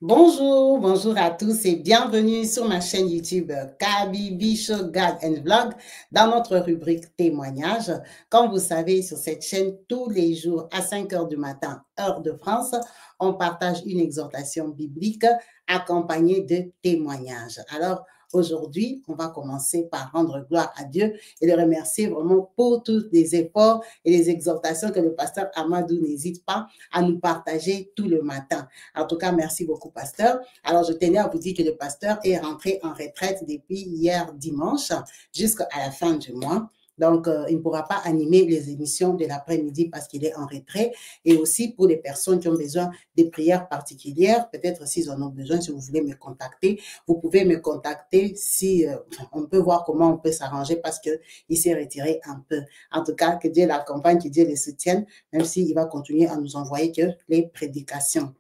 Bonjour, bonjour à tous et bienvenue sur ma chaîne YouTube Kabibi Show God and Vlog dans notre rubrique témoignages. Comme vous savez, sur cette chaîne, tous les jours à 5 heures du matin, heure de France, on partage une exhortation biblique accompagnée de témoignages. Alors, aujourd'hui, on va commencer par rendre gloire à Dieu et le remercier vraiment pour tous les efforts et les exhortations que le pasteur Amadou n'hésite pas à nous partager tout le matin. En tout cas, merci beaucoup, pasteur. Alors, je tenais à vous dire que le pasteur est rentré en retraite depuis hier dimanche jusqu'à la fin du mois. Donc, il ne pourra pas animer les émissions de l'après-midi parce qu'il est en retrait. Et aussi pour les personnes qui ont besoin des prières particulières, peut-être s'ils en ont besoin, si vous voulez me contacter, vous pouvez me contacter si on peut voir comment on peut s'arranger parce qu'il s'est retiré un peu. En tout cas, que Dieu l'accompagne, que Dieu le soutienne, même s'il va continuer à nous envoyer que les prédications.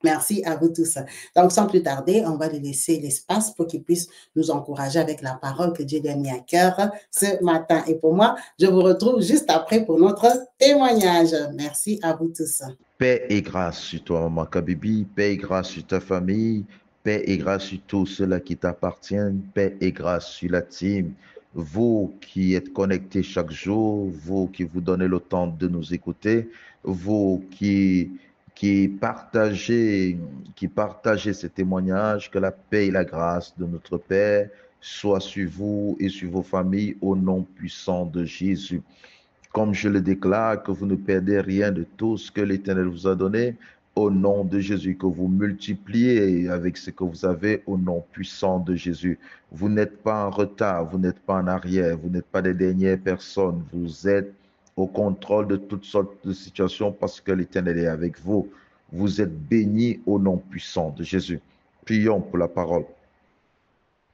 Merci à vous tous. Donc, sans plus tarder, on va lui laisser l'espace pour qu'il puisse nous encourager avec la parole que Dieu lui a mis à cœur ce matin. Et pour moi, je vous retrouve juste après pour notre témoignage. Merci à vous tous. Paix et grâce sur toi, Maman Kabibi, paix et grâce sur ta famille, paix et grâce sur tous ceux-là qui t'appartiennent, paix et grâce sur la team. Vous qui êtes connectés chaque jour, vous qui vous donnez le temps de nous écouter, vous qui partagez ces témoignages, que la paix et la grâce de notre Père soient sur vous et sur vos familles au nom puissant de Jésus. Comme je le déclare, que vous ne perdez rien de tout ce que l'Éternel vous a donné, au nom de Jésus, que vous multipliez avec ce que vous avez, au nom puissant de Jésus. Vous n'êtes pas en retard, vous n'êtes pas en arrière, vous n'êtes pas des dernières personnes, vous êtes au contrôle de toutes sortes de situations parce que l'Éternel est avec vous. Vous êtes bénis au nom puissant de Jésus. Prions pour la parole.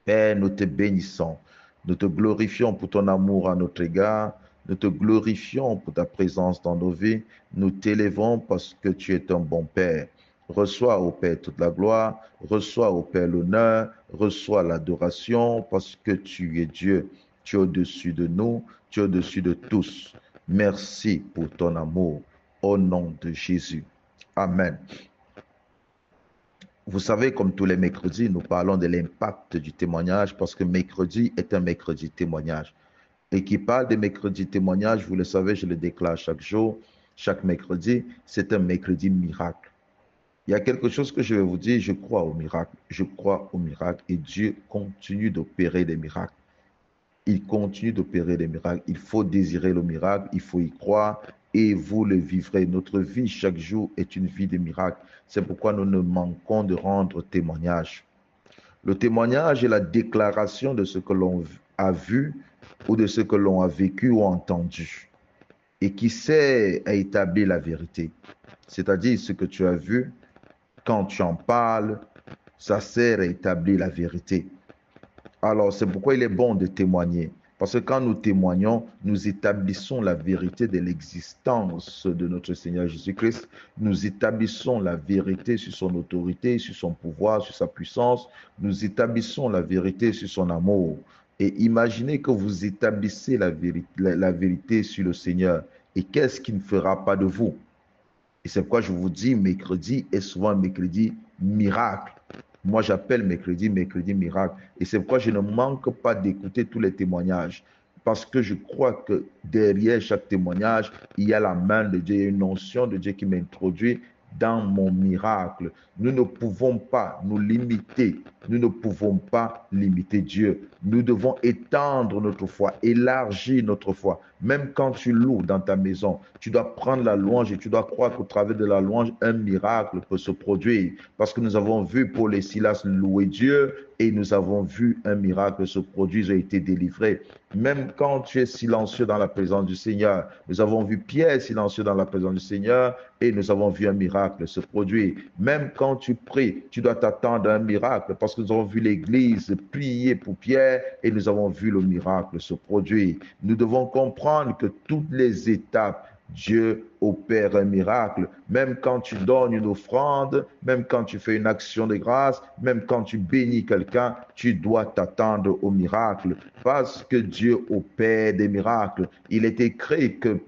Père, nous te bénissons, nous te glorifions pour ton amour à notre égard, nous te glorifions pour ta présence dans nos vies, nous t'élèvons parce que tu es un bon Père. Reçois, au Père, toute la gloire, reçois, au Père, l'honneur, reçois l'adoration parce que tu es Dieu. Tu es au-dessus de nous, tu es au-dessus de tous. Merci pour ton amour. Au nom de Jésus. Amen. Vous savez, comme tous les mercredis, nous parlons de l'impact du témoignage parce que mercredi est un mercredi témoignage. Et qui parle de mercredi témoignage, vous le savez, je le déclare chaque jour, chaque mercredi, c'est un mercredi miracle. Il y a quelque chose que je vais vous dire, je crois au miracle, je crois au miracle et Dieu continue d'opérer des miracles. Il continue d'opérer des miracles. Il faut désirer le miracle, il faut y croire et vous le vivrez. Notre vie chaque jour est une vie de miracle. C'est pourquoi nous ne manquons de rendre témoignage. Le témoignage est la déclaration de ce que l'on a vu ou de ce que l'on a vécu ou entendu et qui sert à établir la vérité. C'est-à-dire ce que tu as vu, quand tu en parles, ça sert à établir la vérité. Alors, c'est pourquoi il est bon de témoigner. Parce que quand nous témoignons, nous établissons la vérité de l'existence de notre Seigneur Jésus-Christ. Nous établissons la vérité sur son autorité, sur son pouvoir, sur sa puissance. Nous établissons la vérité sur son amour. Et imaginez que vous établissez la vérité sur le Seigneur. Et qu'est-ce qu'il ne fera pas de vous? Et c'est pourquoi je vous dis, mercredi est souvent un mercredi miracle. Moi, j'appelle mercredi miracle. Et c'est pourquoi je ne manque pas d'écouter tous les témoignages. Parce que je crois que derrière chaque témoignage, il y a la main de Dieu, il y a une notion de Dieu qui m'introduit dans mon miracle. Nous ne pouvons pas nous limiter. Nous ne pouvons pas limiter Dieu. Nous devons étendre notre foi, élargir notre foi. Même quand tu loues dans ta maison, tu dois prendre la louange et tu dois croire qu'au travers de la louange, un miracle peut se produire. Parce que nous avons vu Paul et Silas louer Dieu et nous avons vu un miracle se produire, ils ont été délivrés. Même quand tu es silencieux dans la présence du Seigneur, nous avons vu Pierre silencieux dans la présence du Seigneur et nous avons vu un miracle se produire. Même quand tu pries, tu dois t'attendre à un miracle parce que nous avons vu l'Église prier pour Pierre et nous avons vu le miracle se produire. Nous devons comprendre que toutes les étapes, Dieu opère un miracle. Même quand tu donnes une offrande, même quand tu fais une action de grâce, même quand tu bénis quelqu'un, tu dois t'attendre au miracle parce que Dieu opère des miracles. Il est écrit que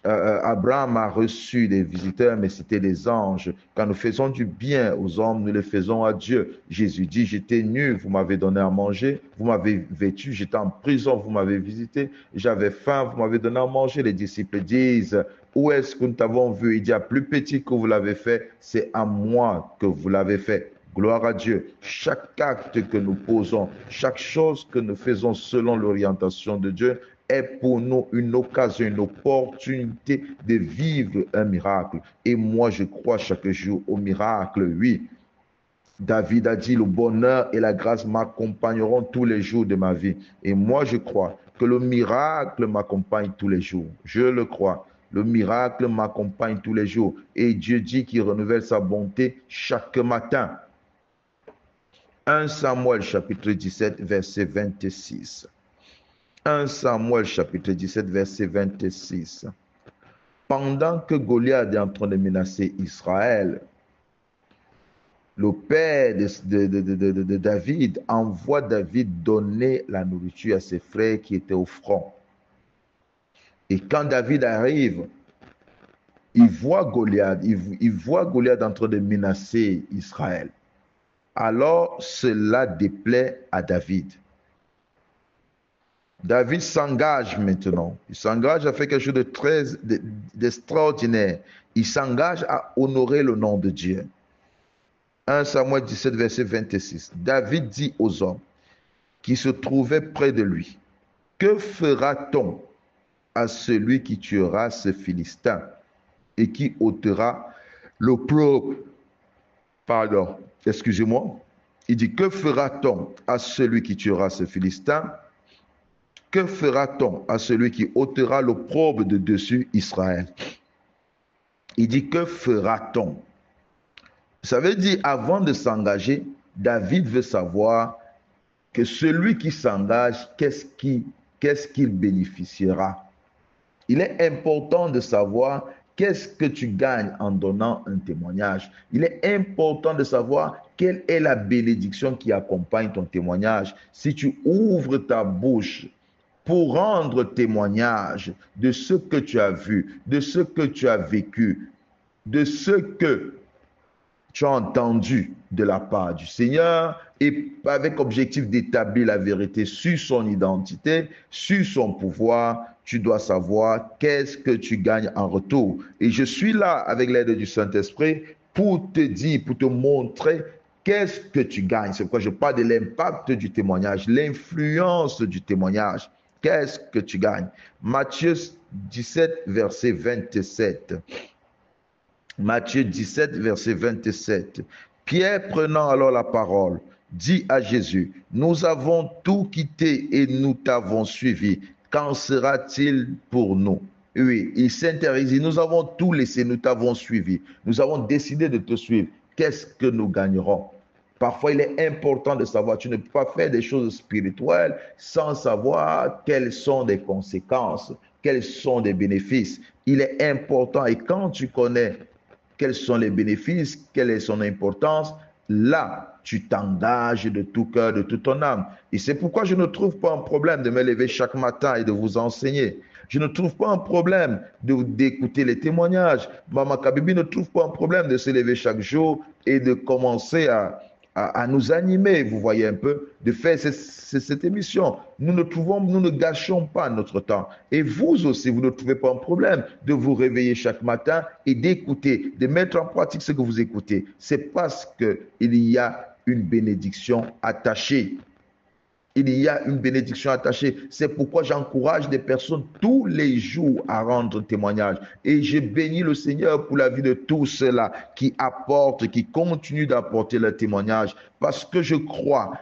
Abraham a reçu des visiteurs, mais c'était des anges. Quand nous faisons du bien aux hommes, nous le faisons à Dieu. Jésus dit, j'étais nu, vous m'avez donné à manger, vous m'avez vêtu, j'étais en prison, vous m'avez visité, j'avais faim, vous m'avez donné à manger. Les disciples disent, où est-ce que nous t'avons vu? Il dit, à plus petit que vous l'avez fait, c'est à moi que vous l'avez fait. Gloire à Dieu. Chaque acte que nous posons, chaque chose que nous faisons selon l'orientation de Dieu est pour nous une occasion, une opportunité de vivre un miracle. Et moi, je crois chaque jour au miracle, oui. David a dit, le bonheur et la grâce m'accompagneront tous les jours de ma vie. Et moi, je crois que le miracle m'accompagne tous les jours. Je le crois. Le miracle m'accompagne tous les jours. Et Dieu dit qu'il renouvelle sa bonté chaque matin. 1 Samuel chapitre 17, verset 26. 1 Samuel chapitre 17, verset 26. Pendant que Goliath est en train de menacer Israël, le père de David envoie David donner la nourriture à ses frères qui étaient au front. Et quand David arrive, il voit Goliath en train de menacer Israël. Alors cela déplaît à David. David s'engage maintenant. Il s'engage à faire quelque chose d'extraordinaire. Il s'engage à honorer le nom de Dieu. 1 Samuel 17, verset 26. David dit aux hommes qui se trouvaient près de lui, que fera-t-on à celui qui tuera ce Philistin et qui ôtera l'opprobre? Pardon, excusez-moi. Il dit, que fera-t-on à celui qui tuera ce Philistin? Que fera-t-on à celui qui ôtera l'opprobre de dessus Israël? Il dit, que fera-t-on? Ça veut dire, avant de s'engager, David veut savoir que celui qui s'engage, qu'est-ce qu'il bénéficiera? Il est important de savoir qu'est-ce que tu gagnes en donnant un témoignage. Il est important de savoir quelle est la bénédiction qui accompagne ton témoignage. Si tu ouvres ta bouche pour rendre témoignage de ce que tu as vu, de ce que tu as vécu, de ce que tu as entendu de la part du Seigneur, et avec objectif d'établir la vérité sur son identité, sur son pouvoir, tu dois savoir qu'est-ce que tu gagnes en retour. Et je suis là avec l'aide du Saint-Esprit pour te dire, pour te montrer qu'est-ce que tu gagnes. C'est pourquoi je parle de l'impact du témoignage, l'influence du témoignage. Qu'est-ce que tu gagnes? Matthieu 17, verset 27. Matthieu 17, verset 27. Pierre, prenant alors la parole, dit à Jésus, nous avons tout quitté et nous t'avons suivi. Qu'en sera-t-il pour nous? Oui, il s'intéresse, nous avons tout laissé, nous t'avons suivi. Nous avons décidé de te suivre. Qu'est-ce que nous gagnerons? Parfois, il est important de savoir, tu ne peux pas faire des choses spirituelles sans savoir quelles sont les conséquences, quels sont les bénéfices. Il est important, et quand tu connais quels sont les bénéfices, quelle est son importance, là, tu t'engages de tout cœur, de toute ton âme. Et c'est pourquoi je ne trouve pas un problème de me lever chaque matin et de vous enseigner. Je ne trouve pas un problème d'écouter les témoignages. Maman Kabibi ne trouve pas un problème de se lever chaque jour et de commencer à nous animer, vous voyez un peu, de faire cette émission. Nous ne gâchons pas notre temps. Et vous aussi, vous ne trouvez pas un problème de vous réveiller chaque matin et d'écouter, de mettre en pratique ce que vous écoutez. C'est parce qu'il y a une bénédiction attachée. Il y a une bénédiction attachée. C'est pourquoi j'encourage des personnes tous les jours à rendre témoignage. Et je bénis le Seigneur pour la vie de tous ceux-là qui apportent, qui continuent d'apporter leur témoignage. Parce que je crois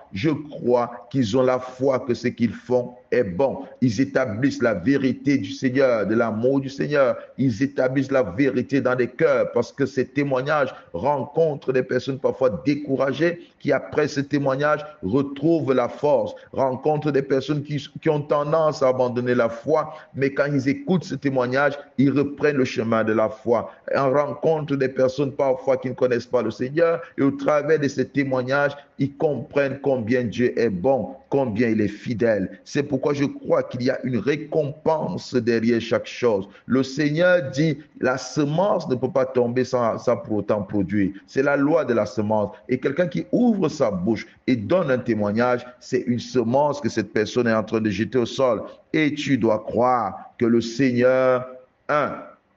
qu'ils ont la foi que ce qu'ils font est bon. Ils établissent la vérité du Seigneur, de l'amour du Seigneur. Ils établissent la vérité dans les cœurs parce que ces témoignages rencontrent des personnes parfois découragées qui, après ce témoignage, retrouvent la force, rencontrent des personnes qui ont tendance à abandonner la foi, mais quand ils écoutent ce témoignage, ils reprennent le chemin de la foi. On rencontre des personnes parfois qui ne connaissent pas le Seigneur et au travers de ces témoignages, ils comprennent combien Dieu est bon. combien il est fidèle. C'est pourquoi je crois qu'il y a une récompense derrière chaque chose. Le Seigneur dit, la semence ne peut pas tomber sans pour autant produire. C'est la loi de la semence. Et quelqu'un qui ouvre sa bouche et donne un témoignage, c'est une semence que cette personne est en train de jeter au sol. Et tu dois croire que le Seigneur,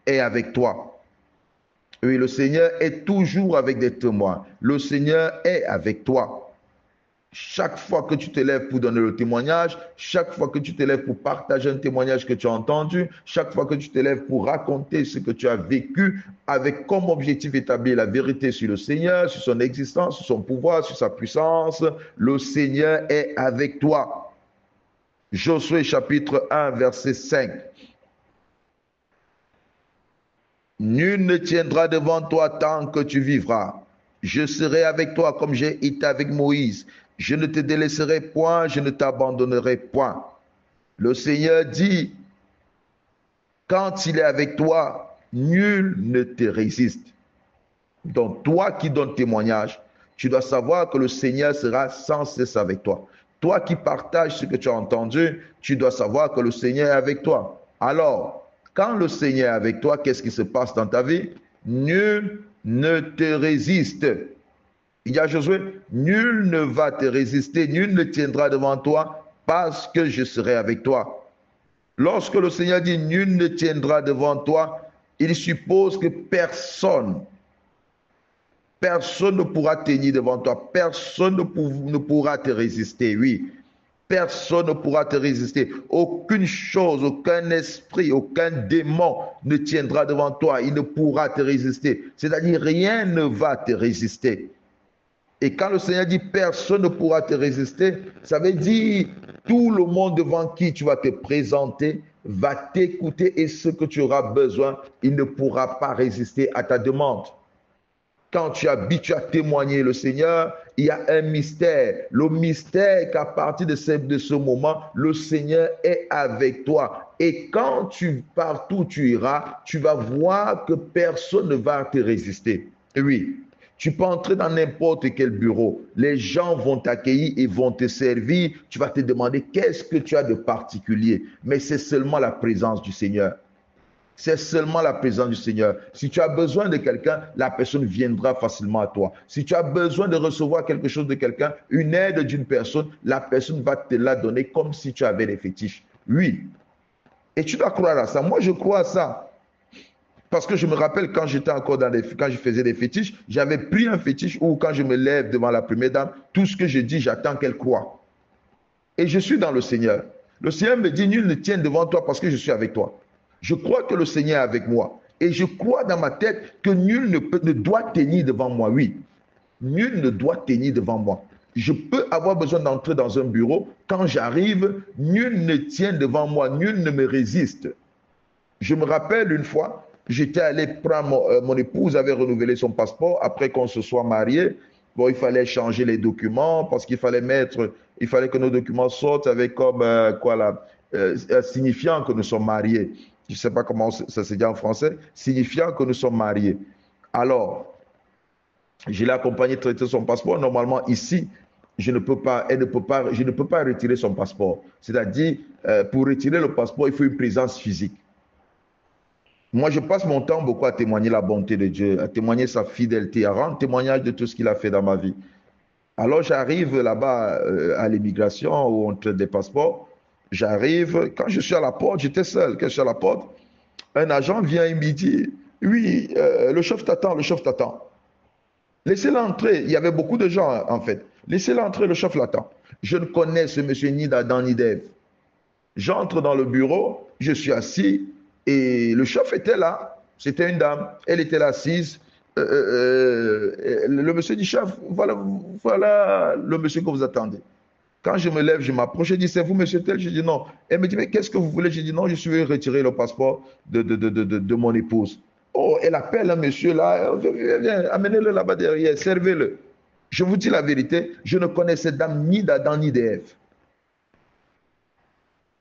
est avec toi. Oui, le Seigneur est toujours avec des témoins. Le Seigneur est avec toi. Chaque fois que tu te lèves pour donner le témoignage, chaque fois que tu te lèves pour partager un témoignage que tu as entendu, chaque fois que tu te lèves pour raconter ce que tu as vécu avec comme objectif établi la vérité sur le Seigneur, sur son existence, sur son pouvoir, sur sa puissance, le Seigneur est avec toi. Josué chapitre 1, verset 5. Nul ne tiendra devant toi tant que tu vivras. Je serai avec toi comme j'ai été avec Moïse. Je ne te délaisserai point, je ne t'abandonnerai point. Le Seigneur dit, quand il est avec toi, nul ne te résiste. Donc toi qui donnes témoignage, tu dois savoir que le Seigneur sera sans cesse avec toi. Toi qui partages ce que tu as entendu, tu dois savoir que le Seigneur est avec toi. Alors, quand le Seigneur est avec toi, qu'est-ce qui se passe dans ta vie? Nul ne te résiste. Il y a Josué, nul ne va te résister, nul ne tiendra devant toi parce que je serai avec toi. Lorsque le Seigneur dit nul ne tiendra devant toi, il suppose que personne ne pourra tenir devant toi, personne ne pourra te résister, oui. Personne ne pourra te résister. Aucune chose, aucun esprit, aucun démon ne tiendra devant toi. Il ne pourra te résister. C'est-à-dire, rien ne va te résister. Et quand le Seigneur dit personne ne pourra te résister, ça veut dire tout le monde devant qui tu vas te présenter va t'écouter et ce que tu auras besoin, il ne pourra pas résister à ta demande. Quand tu es habitué à témoigner le Seigneur, il y a un mystère. Le mystère qu'à partir de ce moment, le Seigneur est avec toi. Et quand partout tu iras, tu vas voir que personne ne va te résister. Oui, tu peux entrer dans n'importe quel bureau. Les gens vont t'accueillir et vont te servir. Tu vas te demander qu'est-ce que tu as de particulier. Mais c'est seulement la présence du Seigneur. C'est seulement la présence du Seigneur. Si tu as besoin de quelqu'un, la personne viendra facilement à toi. Si tu as besoin de recevoir quelque chose de quelqu'un, une aide d'une personne, la personne va te la donner comme si tu avais des fétiches. Oui. Et tu dois croire à ça. Moi, je crois à ça. Parce que je me rappelle quand j'étais encore quand je faisais des fétiches, j'avais pris un fétiche où quand je me lève devant la première dame, tout ce que je dis, j'attends qu'elle croie. Et je suis dans le Seigneur. Le Seigneur me dit, nul ne tient devant toi parce que je suis avec toi. Je crois que le Seigneur est avec moi. Et je crois dans ma tête que nul ne doit tenir devant moi. Oui, nul ne doit tenir devant moi. Je peux avoir besoin d'entrer dans un bureau. Quand j'arrive, nul ne tient devant moi. Nul ne me résiste. Je me rappelle une fois, j'étais allé prendre, mon épouse avait renouvelé son passeport après qu'on se soit mariés. Bon, il fallait changer les documents parce qu'il fallait que nos documents sortent avec comme signifiant que nous sommes mariés. Je ne sais pas comment ça se dit en français, signifiant que nous sommes mariés. Alors, je l'ai accompagné traiter son passeport. Normalement, ici, je ne peux pas retirer son passeport. C'est-à-dire, pour retirer le passeport, il faut une présence physique. Moi, je passe mon temps beaucoup à témoigner la bonté de Dieu, à témoigner sa fidélité, à rendre témoignage de tout ce qu'il a fait dans ma vie. Alors, j'arrive là-bas à l'immigration où on traite des passeports. J'arrive, quand je suis à la porte, j'étais seul. Quand je suis à la porte, un agent vient et me dit, oui, le chef t'attend, le chef t'attend. Laissez-le entrer. Il y avait beaucoup de gens, en fait. Laissez-le entrer, le chef l'attend. Je ne connais ce monsieur ni d'Adam ni d'Ève. J'entre dans le bureau, je suis assis, et le chef était là. C'était une dame. Elle était là assise. Le monsieur dit, chef, voilà le monsieur que vous attendez. Quand je me lève, je m'approche, je dis, c'est vous, monsieur tel? Je dis non. Elle me dit, mais qu'est-ce que vous voulez? Je dis non, je suis venu retirer le passeport de mon épouse. Oh, elle appelle un monsieur là, viens, amenez-le là-bas derrière, servez-le. Je vous dis la vérité, je ne connais cette dame ni d'Adam ni d'Ève.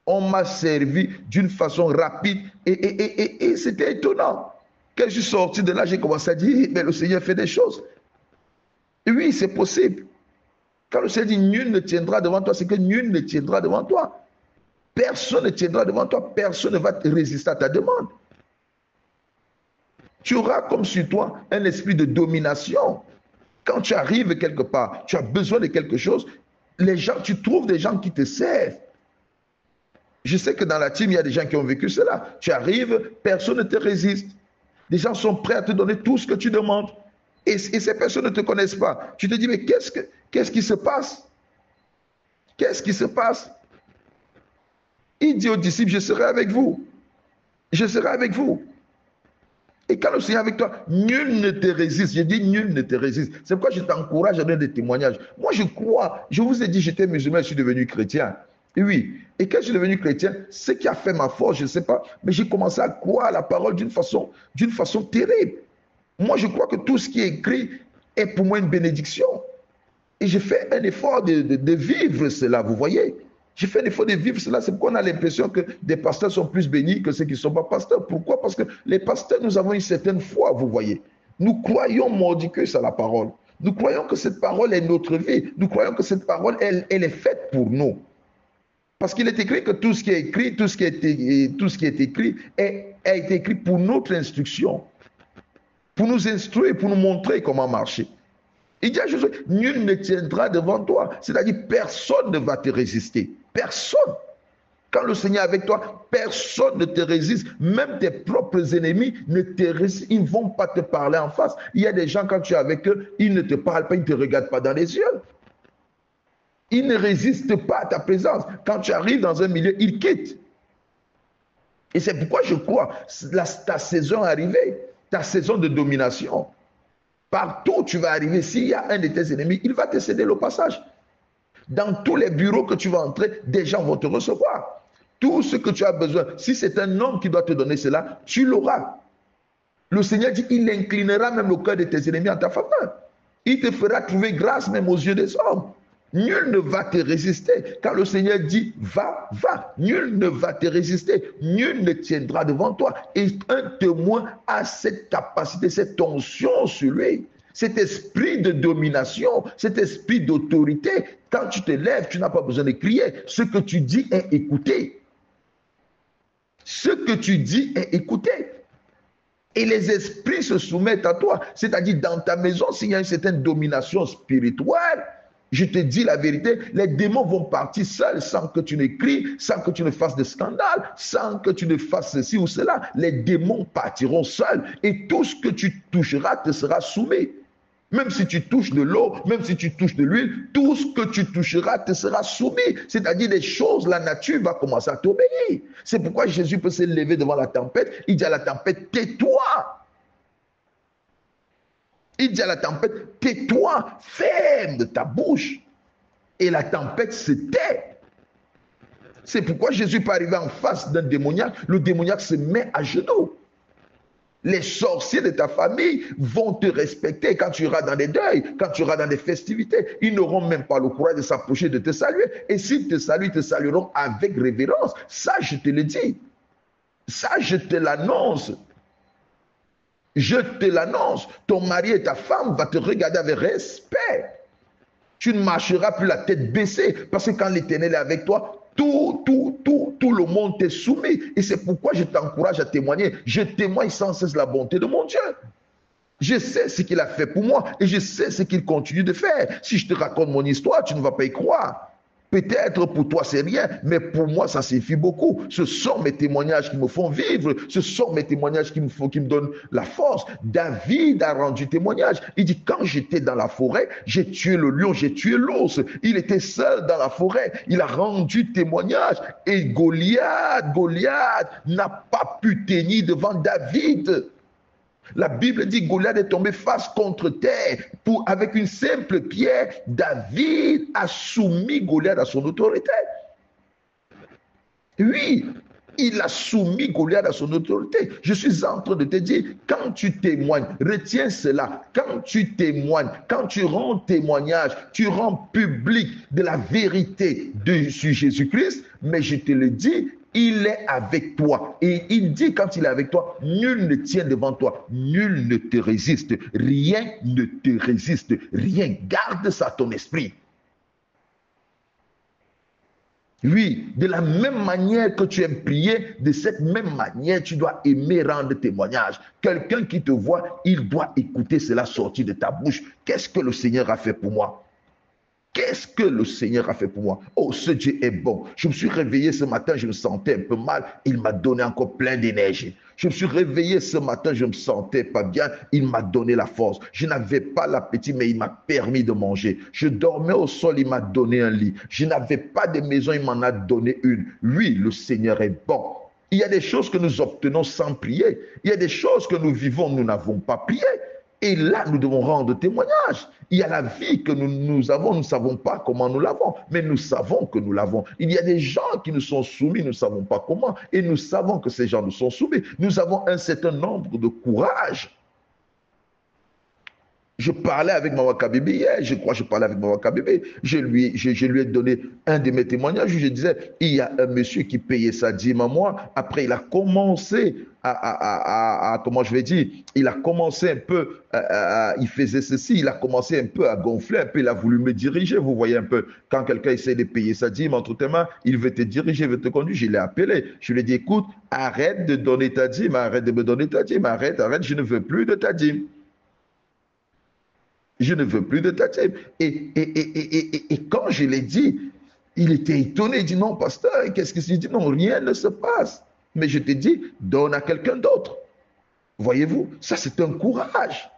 On m'a servi d'une façon rapide et c'était étonnant. Quand je suis sorti de là, j'ai commencé à dire, mais le Seigneur fait des choses. Et oui, c'est possible. Quand le Seigneur dit nul ne tiendra devant toi, c'est que nul ne tiendra devant toi. Personne ne tiendra devant toi, personne ne va te résister à ta demande. Tu auras comme sur toi un esprit de domination. Quand tu arrives quelque part, tu as besoin de quelque chose, les gens, tu trouves des gens qui te servent. Je sais que dans la team, il y a des gens qui ont vécu cela. Tu arrives, personne ne te résiste. Les gens sont prêts à te donner tout ce que tu demandes. Et ces personnes ne te connaissent pas. Tu te dis, mais qu'est-ce qui se passe? Qu'est-ce qui se passe? Il dit aux disciples, je serai avec vous. Je serai avec vous. Et quand le Seigneur est avec toi, nul ne te résiste. Je dis nul ne te résiste. C'est pourquoi je t'encourage à donner des témoignages. Moi, je crois, je vous ai dit, j'étais musulman, je suis devenu chrétien. Et oui, et quand je suis devenu chrétien, ce qui a fait ma force, je ne sais pas, mais j'ai commencé à croire à la parole d'une façon terrible. Moi, je crois que tout ce qui est écrit est pour moi une bénédiction. Et j'ai fait un effort de vivre cela, vous voyez. J'ai fait un effort de vivre cela. C'est pourquoi on a l'impression que des pasteurs sont plus bénis que ceux qui ne sont pas pasteurs. Pourquoi? Parce que les pasteurs, nous avons une certaine foi, vous voyez. Nous croyons mordicus à la parole. Nous croyons que cette parole est notre vie. Nous croyons que cette parole, elle est faite pour nous. Parce qu'il est écrit que tout ce qui est écrit, tout ce qui est écrit a été écrit pour notre instruction, pour nous instruire, pour nous montrer comment marcher. Il dit à Jésus, nul ne tiendra devant toi. C'est-à-dire, personne ne va te résister. Personne. Quand le Seigneur est avec toi, personne ne te résiste. Même tes propres ennemis ne te résistent. Ils ne vont pas te parler en face. Il y a des gens, quand tu es avec eux, ils ne te parlent pas, ils ne te regardent pas dans les yeux. Ils ne résistent pas à ta présence. Quand tu arrives dans un milieu, ils quittent. Et c'est pourquoi je crois, ta saison est arrivée, ta saison de domination. Partout où tu vas arriver, s'il y a un de tes ennemis, il va te céder le passage. Dans tous les bureaux que tu vas entrer, des gens vont te recevoir. Tout ce que tu as besoin, si c'est un homme qui doit te donner cela, tu l'auras. Le Seigneur dit, il inclinera même le cœur de tes ennemis en ta faveur. Il te fera trouver grâce même aux yeux des hommes. Nul ne va te résister. Quand le Seigneur dit va, va. Nul ne va te résister. Nul ne tiendra devant toi. Et un témoin a cette capacité, cette onction sur lui. Cet esprit de domination, cet esprit d'autorité. Quand tu te lèves, tu n'as pas besoin de crier. Ce que tu dis est écouté. Ce que tu dis est écouté. Et les esprits se soumettent à toi. C'est-à-dire dans ta maison, s'il y a une certaine domination spirituelle, je te dis la vérité, les démons vont partir seuls sans que tu ne cries, sans que tu ne fasses de scandale, sans que tu ne fasses ceci ou cela. Les démons partiront seuls et tout ce que tu toucheras te sera soumis. Même si tu touches de l'eau, même si tu touches de l'huile, tout ce que tu toucheras te sera soumis. C'est-à-dire des choses, la nature va commencer à t'obéir. C'est pourquoi Jésus peut se lever devant la tempête. Il dit à la tempête, tais-toi. Il dit à la tempête, tais-toi, ferme ta bouche. Et la tempête se tait. C'est pourquoi Jésus peut arriver en face d'un démoniaque. Le démoniaque se met à genoux. Les sorciers de ta famille vont te respecter quand tu iras dans des deuils, quand tu iras dans des festivités. Ils n'auront même pas le courage de s'approcher, de te saluer. Et s'ils te saluent, ils te salueront avec révérence. Ça, je te le dis. Ça, je te l'annonce. Je te l'annonce, ton mari et ta femme vont te regarder avec respect. Tu ne marcheras plus la tête baissée parce que quand l'Éternel est avec toi, tout le monde t'est soumis. Et c'est pourquoi je t'encourage à témoigner. Je témoigne sans cesse la bonté de mon Dieu. Je sais ce qu'il a fait pour moi et je sais ce qu'il continue de faire. Si je te raconte mon histoire, tu ne vas pas y croire. Peut-être pour toi c'est rien, mais pour moi ça suffit beaucoup. Ce sont mes témoignages qui me font vivre, ce sont mes témoignages qui me donnent la force. David a rendu témoignage. Il dit, quand j'étais dans la forêt, j'ai tué le lion, j'ai tué l'ours. Il était seul dans la forêt, il a rendu témoignage. Et Goliath n'a pas pu tenir devant David. La Bible dit que Goliath est tombé face contre terre. Avec une simple pierre, David a soumis Goliath à son autorité. Oui, il a soumis Goliath à son autorité. Je suis en train de te dire, quand tu témoignes, retiens cela. Quand tu témoignes, quand tu rends témoignage, tu rends public de la vérité sur Jésus-Christ, mais je te le dis, il est avec toi. Et il dit, quand il est avec toi, nul ne tient devant toi. Nul ne te résiste. Rien ne te résiste. Rien. Garde ça à ton esprit. Oui, de la même manière que tu aimes prier, de cette même manière, tu dois aimer rendre témoignage. Quelqu'un qui te voit, il doit écouter cela sortir de ta bouche. Qu'est-ce que le Seigneur a fait pour moi? Qu'est-ce que le Seigneur a fait pour moi? Oh, ce Dieu est bon. Je me suis réveillé ce matin, je me sentais un peu mal. Il m'a donné encore plein d'énergie. Je me suis réveillé ce matin, je me sentais pas bien. Il m'a donné la force. Je n'avais pas l'appétit, mais il m'a permis de manger. Je dormais au sol, il m'a donné un lit. Je n'avais pas de maison, il m'en a donné une. Oui, le Seigneur est bon. Il y a des choses que nous obtenons sans prier. Il y a des choses que nous vivons, nous n'avons pas prié. Et là, nous devons rendre témoignage. Il y a la vie que nous avons, nous ne savons pas comment nous l'avons, mais nous savons que nous l'avons. Il y a des gens qui nous sont soumis, nous ne savons pas comment, et nous savons que ces gens nous sont soumis. Nous avons un certain nombre de courage. Je parlais avec Maman Kabebe hier, je crois que je parlais avec Maman Kabebe. Je lui ai donné un de mes témoignages où je disais, il y a un monsieur qui payait sa dîme à moi. Après, il a commencé comment je vais dire, il a commencé un peu, il faisait ceci, il a commencé un peu à gonfler, un peu, il a voulu me diriger. Vous voyez un peu, quand quelqu'un essaie de payer sa dîme entre tes mains, il veut te diriger, il veut te conduire. Je l'ai appelé. Je lui ai dit, écoute, arrête de donner ta dîme, arrête de me donner ta dîme, arrête, je ne veux plus de ta dîme. Je ne veux plus de ta dîme. Et quand je l'ai dit, il était étonné. Il dit, non, pasteur, qu'est-ce que c'est? Il dit, non, rien ne se passe. Mais je te dis, donne à quelqu'un d'autre. Voyez-vous, ça c'est un courage.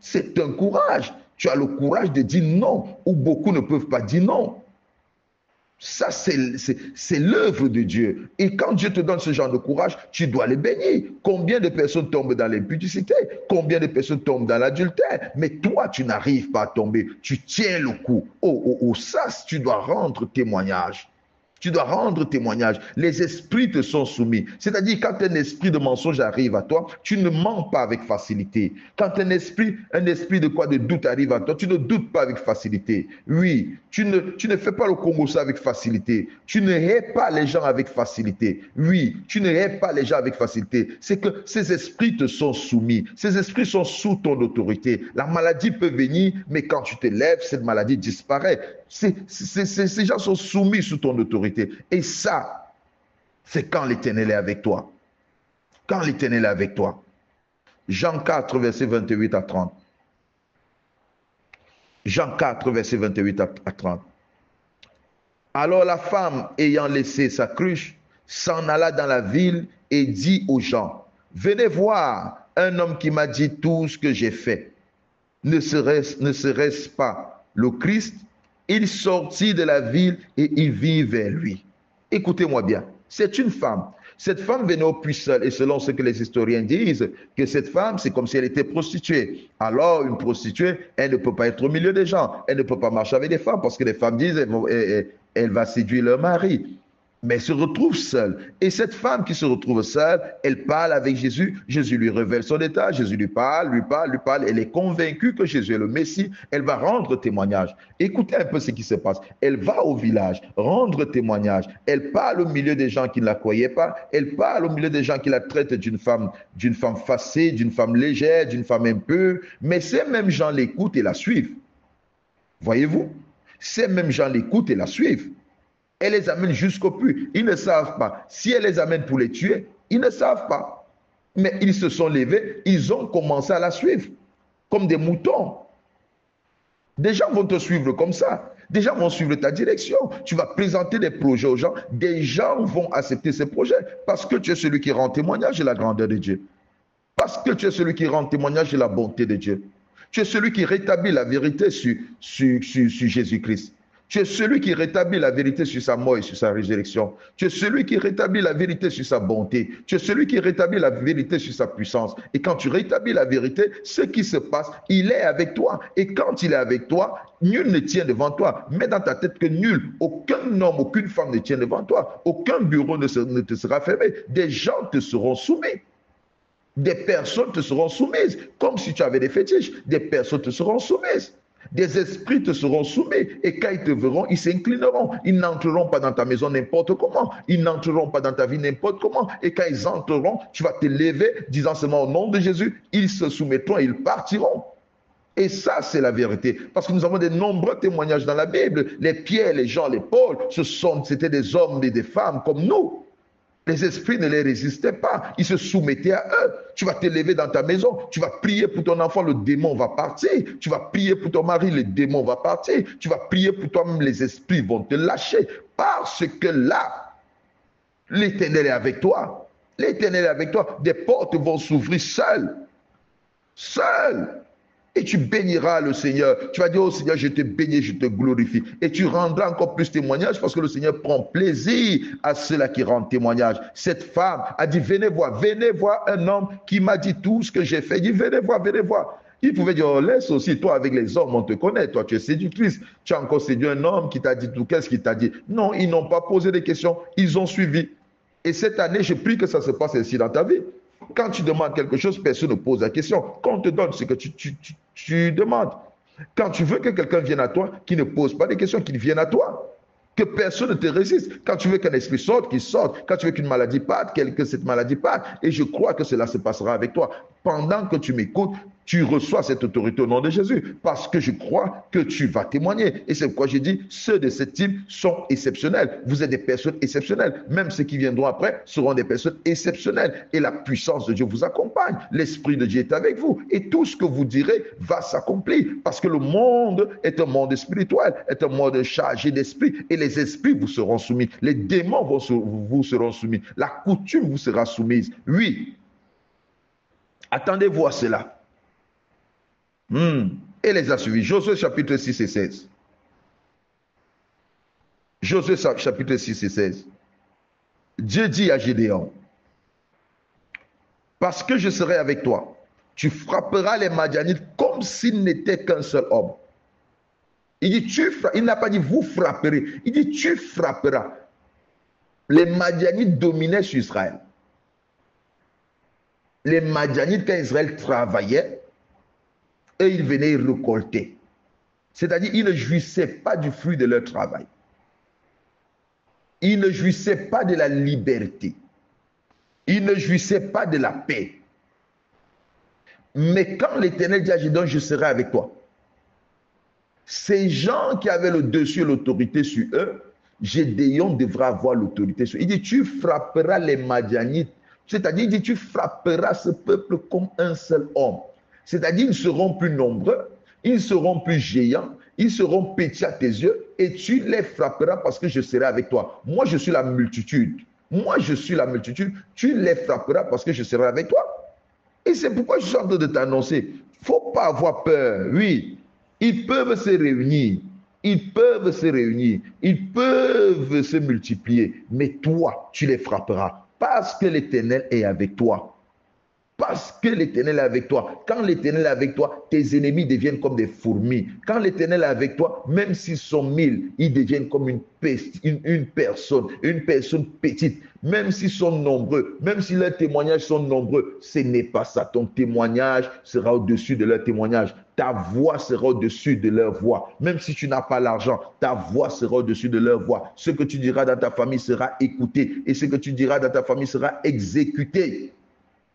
C'est un courage. Tu as le courage de dire non, ou beaucoup ne peuvent pas dire non. Ça, c'est l'œuvre de Dieu. Et quand Dieu te donne ce genre de courage, tu dois les bénir. Combien de personnes tombent dans l'impudicité? Combien de personnes tombent dans l'adultère? Mais toi, tu n'arrives pas à tomber. Tu tiens le coup. Ça, tu dois rendre témoignage. Tu dois rendre témoignage. Les esprits te sont soumis. C'est-à-dire, quand un esprit de mensonge arrive à toi, tu ne mens pas avec facilité. Quand un esprit de quoi de doute arrive à toi, tu ne doutes pas avec facilité. Oui, tu ne fais pas le Congo ça avec facilité. Tu ne hais pas les gens avec facilité. Oui, tu ne hais pas les gens avec facilité. C'est que ces esprits te sont soumis. Ces esprits sont sous ton autorité. La maladie peut venir, mais quand tu te lèves, cette maladie disparaît. Ces gens sont soumis sous ton autorité. Et ça, c'est quand l'Éternel est avec toi. Quand l'Éternel est avec toi. Jean 4, verset 28 à 30. Jean 4, verset 28 à 30. Alors la femme, ayant laissé sa cruche, s'en alla dans la ville et dit aux gens, venez voir un homme qui m'a dit tout ce que j'ai fait. Ne serait-ce pas le Christ? Il sortit de la ville et il vit vers lui. Écoutez-moi bien, c'est une femme. Cette femme venait au puits seule et selon ce que les historiens disent, que cette femme, c'est comme si elle était prostituée. Alors, une prostituée, elle ne peut pas être au milieu des gens. Elle ne peut pas marcher avec des femmes parce que les femmes disent, elle va séduire leur mari. Mais elle se retrouve seule. Et cette femme qui se retrouve seule, elle parle avec Jésus. Jésus lui révèle son état. Jésus lui parle. Elle est convaincue que Jésus est le Messie. Elle va rendre témoignage. Écoutez un peu ce qui se passe. Elle va au village rendre témoignage. Elle parle au milieu des gens qui ne la croyaient pas. Elle parle au milieu des gens qui la traitent d'une femme facée, d'une femme légère, d'une femme impure. Mais ces mêmes gens l'écoutent et la suivent. Voyez-vous? Ces mêmes gens l'écoutent et la suivent. Elle les amène jusqu'au puits. Ils ne savent pas. Si elle les amène pour les tuer, ils ne savent pas. Mais ils se sont levés, ils ont commencé à la suivre, comme des moutons. Des gens vont te suivre comme ça. Des gens vont suivre ta direction. Tu vas présenter des projets aux gens. Des gens vont accepter ces projets parce que tu es celui qui rend témoignage de la grandeur de Dieu. Parce que tu es celui qui rend témoignage de la bonté de Dieu. Tu es celui qui rétablit la vérité sur Jésus-Christ. Tu es celui qui rétablit la vérité sur sa mort et sur sa résurrection. Tu es celui qui rétablit la vérité sur sa bonté. Tu es celui qui rétablit la vérité sur sa puissance. Et quand tu rétablis la vérité, ce qui se passe, il est avec toi. Et quand il est avec toi, nul ne tient devant toi. Mets dans ta tête que nul, aucun homme, aucune femme ne tient devant toi. Aucun bureau ne te sera fermé. Des gens te seront soumis. Des personnes te seront soumises. Comme si tu avais des fétiches. Des personnes te seront soumises. Des esprits te seront soumis et quand ils te verront, ils s'inclineront. Ils n'entreront pas dans ta maison n'importe comment. Ils n'entreront pas dans ta vie n'importe comment. Et quand ils entreront, tu vas te lever disant seulement au nom de Jésus, ils se soumettront et ils partiront. Et ça, c'est la vérité. Parce que nous avons de nombreux témoignages dans la Bible. Les Pierre, les Jean, les Paul, c'était des hommes et des femmes comme nous. Les esprits ne les résistaient pas. Ils se soumettaient à eux. Tu vas te lever dans ta maison. Tu vas prier pour ton enfant, le démon va partir. Tu vas prier pour ton mari, le démon va partir. Tu vas prier pour toi-même, les esprits vont te lâcher. Parce que là, l'Éternel est avec toi. L'Éternel est avec toi. Des portes vont s'ouvrir seules. Seules. Et tu béniras le Seigneur. Tu vas dire, oh Seigneur, je te bénis, je te glorifie. Et tu rendras encore plus témoignage parce que le Seigneur prend plaisir à ceux-là qui rendent témoignage. Cette femme a dit, venez voir un homme qui m'a dit tout ce que j'ai fait. Il dit, venez voir, venez voir. Il pouvait dire, oh, laisse aussi, toi avec les hommes, on te connaît, toi tu es séductrice. Tu as encore séduit un homme qui t'a dit tout, qu'est-ce qu'il t'a dit? Non, ils n'ont pas posé de questions, ils ont suivi. Et cette année, je prie que ça se passe ainsi dans ta vie. Quand tu demandes quelque chose, personne ne pose la question. Quand on te donne ce que tu demandes. Quand tu veux que quelqu'un vienne à toi, qui ne pose pas de questions, qu'il vienne à toi. Que personne ne te résiste. Quand tu veux qu'un esprit sorte, qu'il sorte. Quand tu veux qu'une maladie parte, que cette maladie parte. Et je crois que cela se passera avec toi. Pendant que tu m'écoutes, tu reçois cette autorité au nom de Jésus. Parce que je crois que tu vas témoigner. Et c'est pourquoi j'ai dit, ceux de ce type sont exceptionnels. Vous êtes des personnes exceptionnelles. Même ceux qui viendront après seront des personnes exceptionnelles. Et la puissance de Dieu vous accompagne. L'Esprit de Dieu est avec vous. Et tout ce que vous direz va s'accomplir. Parce que le monde est un monde spirituel, est un monde chargé d'esprit. Et les esprits vous seront soumis. Les démons vous seront soumis. La coutume vous sera soumise. Oui. Attendez-vous à cela. Et les a suivis. Josué chapitre 6 et 16. Josué chapitre 6 et 16. Dieu dit à Gédéon, parce que je serai avec toi, tu frapperas les Madianites comme s'ils n'étaient qu'un seul homme. Il dit, il n'a pas dit vous frapperez, il dit tu frapperas. Les Madianites dominaient sur Israël. Les Madianites, quand Israël travaillait, et ils venaient récolter. C'est-à-dire, ils ne jouissaient pas du fruit de leur travail. Ils ne jouissaient pas de la liberté. Ils ne jouissaient pas de la paix. Mais quand l'Éternel dit à Gédéon, je serai avec toi. Ces gens qui avaient le dessus et l'autorité sur eux, Gédéon devra avoir l'autorité sur eux. Il dit, tu frapperas les Madianites. C'est-à-dire, il dit, tu frapperas ce peuple comme un seul homme. C'est-à-dire, ils seront plus nombreux, ils seront plus géants, ils seront petits à tes yeux et tu les frapperas parce que je serai avec toi. Moi, je suis la multitude. Moi, je suis la multitude. Tu les frapperas parce que je serai avec toi. Et c'est pourquoi je suis en train de t'annoncer. Il ne faut pas avoir peur. Oui, ils peuvent se réunir. Ils peuvent se réunir. Ils peuvent se multiplier. Mais toi, tu les frapperas parce que l'Éternel est avec toi. Parce que l'Éternel est avec toi. Quand l'Éternel est avec toi, tes ennemis deviennent comme des fourmis. Quand l'Éternel est avec toi, même s'ils sont 1000, ils deviennent comme une personne petite. Même s'ils sont nombreux, même si leurs témoignages sont nombreux, ce n'est pas ça. Ton témoignage sera au-dessus de leur témoignage. Ta voix sera au-dessus de leur voix. Même si tu n'as pas l'argent, ta voix sera au-dessus de leur voix. Ce que tu diras dans ta famille sera écouté. Et ce que tu diras dans ta famille sera exécuté.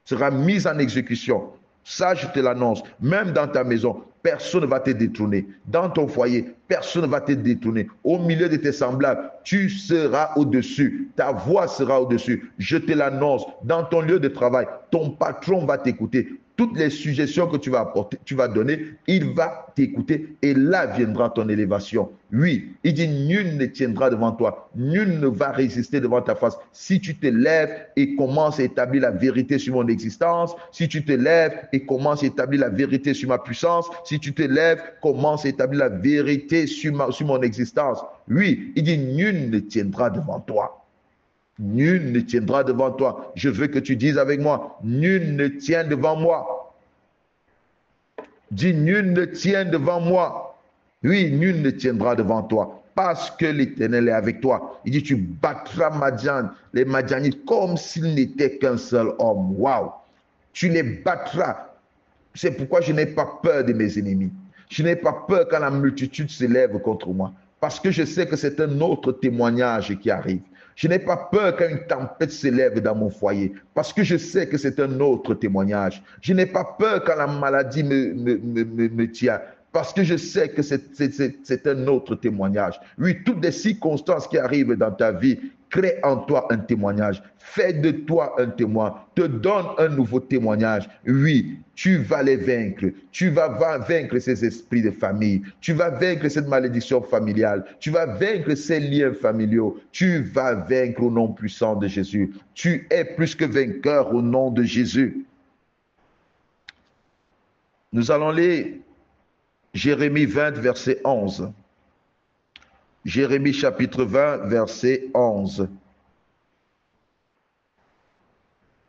Sera mise en exécution. Ça, je te l'annonce. Même dans ta maison, personne ne va te détourner. Dans ton foyer, personne ne va te détourner. Au milieu de tes semblables, tu seras au-dessus. Ta voix sera au-dessus. Je te l'annonce. Dans ton lieu de travail, ton patron va t'écouter. Toutes les suggestions que tu vas apporter, tu vas donner, il va t'écouter et là viendra ton élévation. Oui, il dit, nul ne tiendra devant toi, nul ne va résister devant ta face. Si tu te lèves et commences à établir la vérité sur mon existence, si tu te lèves et commences à établir la vérité sur ma puissance, si tu te lèves, commence à établir la vérité sur mon existence. Oui, il dit, nul ne tiendra devant toi. Nul ne tiendra devant toi. Je veux que tu dises avec moi, nul ne tient devant moi. Dis, nul ne tient devant moi. Oui, nul ne tiendra devant toi. Parce que l'Éternel est avec toi. Il dit, tu battras les Madianites comme s'ils n'étaient qu'un seul homme. Waouh! Tu les battras. C'est pourquoi je n'ai pas peur de mes ennemis. Je n'ai pas peur quand la multitude s'élève contre moi. Parce que je sais que c'est un autre témoignage qui arrive. Je n'ai pas peur quand une tempête s'élève dans mon foyer, parce que je sais que c'est un autre témoignage. Je n'ai pas peur quand la maladie me tient, parce que je sais que c'est un autre témoignage. Oui, toutes les circonstances qui arrivent dans ta vie créent en toi un témoignage. Fais de toi un témoin. Te donne un nouveau témoignage. Oui, tu vas les vaincre. Tu vas vaincre ces esprits de famille. Tu vas vaincre cette malédiction familiale. Tu vas vaincre ces liens familiaux. Tu vas vaincre au nom puissant de Jésus. Tu es plus que vainqueur au nom de Jésus. Nous allons lire Jérémie 20, verset 11. Jérémie chapitre 20, verset 11.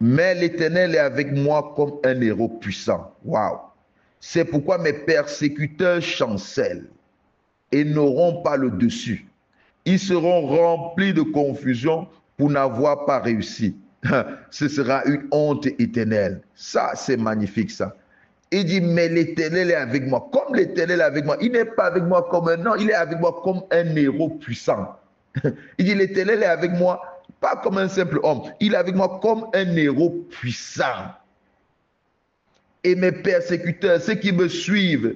Mais l'Éternel est avec moi comme un héros puissant. Waouh! C'est pourquoi mes persécuteurs chancellent et n'auront pas le dessus. Ils seront remplis de confusion pour n'avoir pas réussi. Ce sera une honte éternelle. Ça, c'est magnifique, ça. Il dit, mais l'Éternel est avec moi. Comme l'Éternel est avec moi, il n'est pas avec moi comme un homme, il est avec moi comme un héros puissant. Il dit, l'Éternel est avec moi, pas comme un simple homme, il est avec moi comme un héros puissant. Et mes persécuteurs, ceux qui me suivent,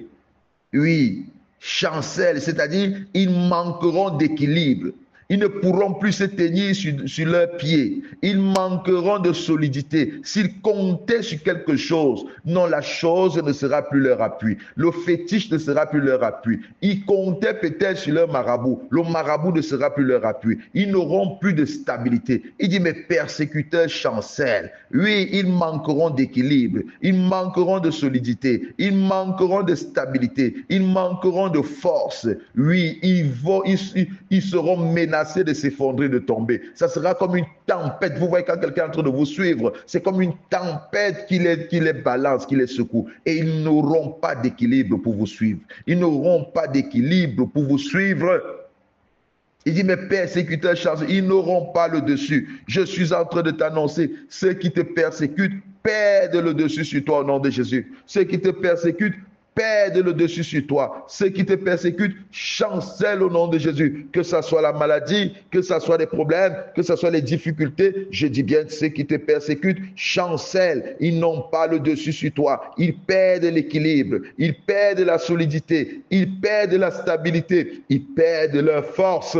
oui, chancellent, c'est-à-dire, ils manqueront d'équilibre. Ils ne pourront plus se tenir sur leurs pieds. Ils manqueront de solidité. S'ils comptaient sur quelque chose, non, la chose ne sera plus leur appui. Le fétiche ne sera plus leur appui. Ils comptaient peut-être sur leur marabout. Le marabout ne sera plus leur appui. Ils n'auront plus de stabilité. Il dit, mes persécuteurs chancellent. Oui, ils manqueront d'équilibre. Ils manqueront de solidité. Ils manqueront de stabilité. Ils manqueront de force. Oui, ils seront menacés de s'effondrer, de tomber. Ça sera comme une tempête. Vous voyez quand quelqu'un est en train de vous suivre, c'est comme une tempête qui les balance, qui les secoue. Et ils n'auront pas d'équilibre pour vous suivre. Ils n'auront pas d'équilibre pour vous suivre. Il dit, mes persécuteurs chancellent, ils n'auront pas le dessus. Je suis en train de t'annoncer, ceux qui te persécutent, perdent le dessus sur toi au nom de Jésus. Ceux qui te persécutent, perdent le dessus sur toi. Ceux qui te persécutent chancellent au nom de Jésus. Que ce soit la maladie, que ce soit les problèmes, que ce soit les difficultés, je dis bien, ceux qui te persécutent chancellent. Ils n'ont pas le dessus sur toi. Ils perdent l'équilibre. Ils perdent la solidité. Ils perdent la stabilité. Ils perdent leur force.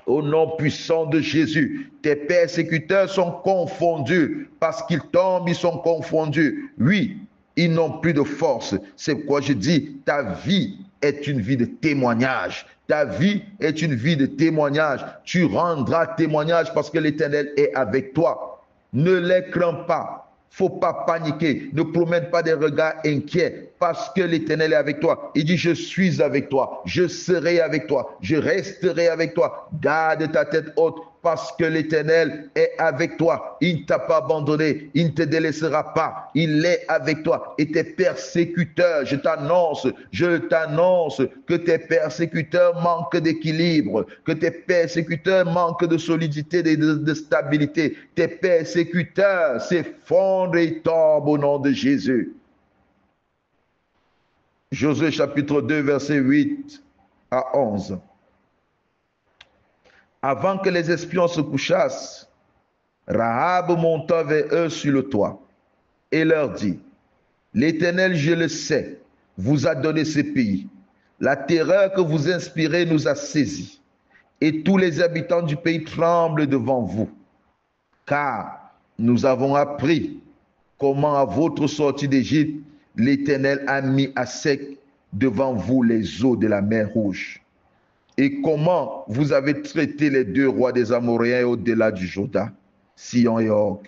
Au nom puissant de Jésus, tes persécuteurs sont confondus. Parce qu'ils tombent, ils sont confondus. Oui, ils n'ont plus de force. C'est pourquoi je dis, ta vie est une vie de témoignage. Ta vie est une vie de témoignage. Tu rendras témoignage parce que l'Éternel est avec toi. Ne les crains pas. Faut pas paniquer. Ne promène pas des regards inquiets parce que l'Éternel est avec toi. Il dit, je suis avec toi. Je serai avec toi. Je resterai avec toi. Garde ta tête haute parce que l'Éternel est avec toi. Il ne t'a pas abandonné. Il ne te délaissera pas. Il est avec toi. Et tes persécuteurs, je t'annonce que tes persécuteurs manquent d'équilibre, que tes persécuteurs manquent de solidité, de stabilité. Tes persécuteurs s'effondrent et tombent au nom de Jésus. Josué chapitre 2, verset 8 à 11. Avant que les espions se couchassent, Rahab monta vers eux sur le toit et leur dit, l'Éternel, je le sais, vous a donné ce pays. La terreur que vous inspirez nous a saisis, et tous les habitants du pays tremblent devant vous, car nous avons appris comment à votre sortie d'Égypte, l'Éternel a mis à sec devant vous les eaux de la mer Rouge. Et comment vous avez traité les deux rois des Amoréens au-delà du Jourdain, Sihon et Og,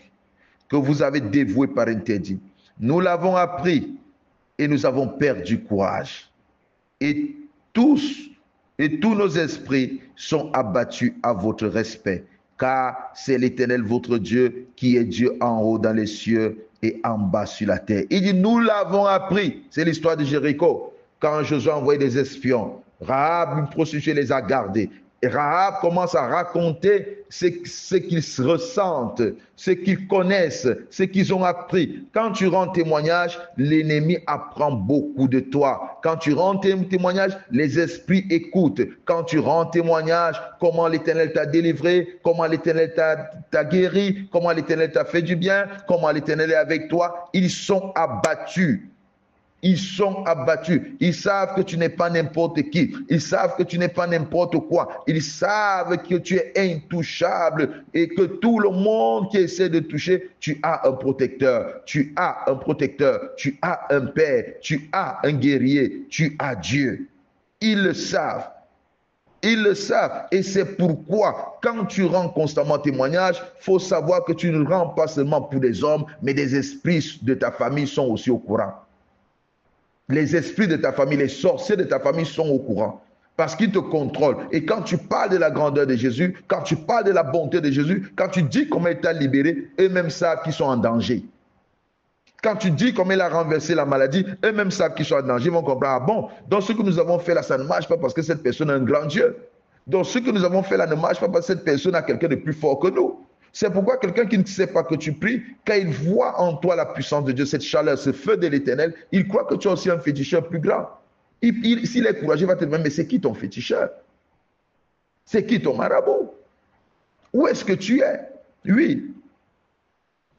que vous avez dévoués par interdit. Nous l'avons appris et nous avons perdu courage. Et tous nos esprits sont abattus à votre respect, car c'est l'Éternel votre Dieu qui est Dieu en haut dans les cieux et en bas sur la terre. Il dit, nous l'avons appris. C'est l'histoire de Jéricho. Quand Josué a envoyé des espions, Rahab, une prostituée, les a gardés. Et Rahab commence à raconter ce qu'ils ressentent, ce qu'ils connaissent, ce qu'ils ont appris. Quand tu rends témoignage, l'ennemi apprend beaucoup de toi. Quand tu rends témoignage, les esprits écoutent. Quand tu rends témoignage, comment l'Éternel t'a délivré, comment l'Éternel t'a guéri, comment l'Éternel t'a fait du bien, comment l'Éternel est avec toi, ils sont abattus. Ils sont abattus. Ils savent que tu n'es pas n'importe qui. Ils savent que tu n'es pas n'importe quoi. Ils savent que tu es intouchable et que tout le monde qui essaie de toucher, tu as un protecteur. Tu as un protecteur. Tu as un père. Tu as un guerrier. Tu as Dieu. Ils le savent. Ils le savent. Et c'est pourquoi, quand tu rends constamment témoignage, il faut savoir que tu ne rends pas seulement pour des hommes, mais des esprits de ta famille sont aussi au courant. Les esprits de ta famille, les sorciers de ta famille sont au courant. Parce qu'ils te contrôlent. Et quand tu parles de la grandeur de Jésus, quand tu parles de la bonté de Jésus, quand tu dis comment il t'a libéré, eux-mêmes savent qu'ils sont en danger. Quand tu dis comment il a renversé la maladie, eux-mêmes savent qu'ils sont en danger. Ils vont comprendre, ah bon, donc ce que nous avons fait là, ça ne marche pas parce que cette personne a un grand Dieu. Donc ce que nous avons fait là ne marche pas parce que cette personne a quelqu'un de plus fort que nous. C'est pourquoi quelqu'un qui ne sait pas que tu pries, quand il voit en toi la puissance de Dieu, cette chaleur, ce feu de l'Éternel, il croit que tu as aussi un féticheur plus grand. S'il est courageux, il va te demander, mais c'est qui ton féticheur? C'est qui ton marabout? Où est-ce que tu es? Oui.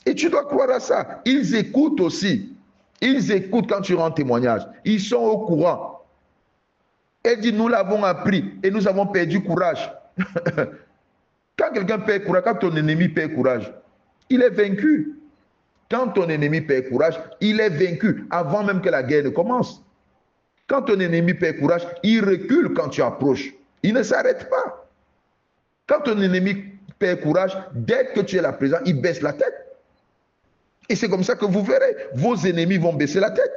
Et tu dois croire à ça. Ils écoutent aussi. Ils écoutent quand tu rends témoignage. Ils sont au courant. Elle dit, nous l'avons appris et nous avons perdu courage. Quand quelqu'un perd courage, quand ton ennemi perd courage, il est vaincu. Quand ton ennemi perd courage, il est vaincu avant même que la guerre ne commence. Quand ton ennemi perd courage, il recule quand tu approches. Il ne s'arrête pas. Quand ton ennemi perd courage, dès que tu es là présent, il baisse la tête. Et c'est comme ça que vous verrez, vos ennemis vont baisser la tête.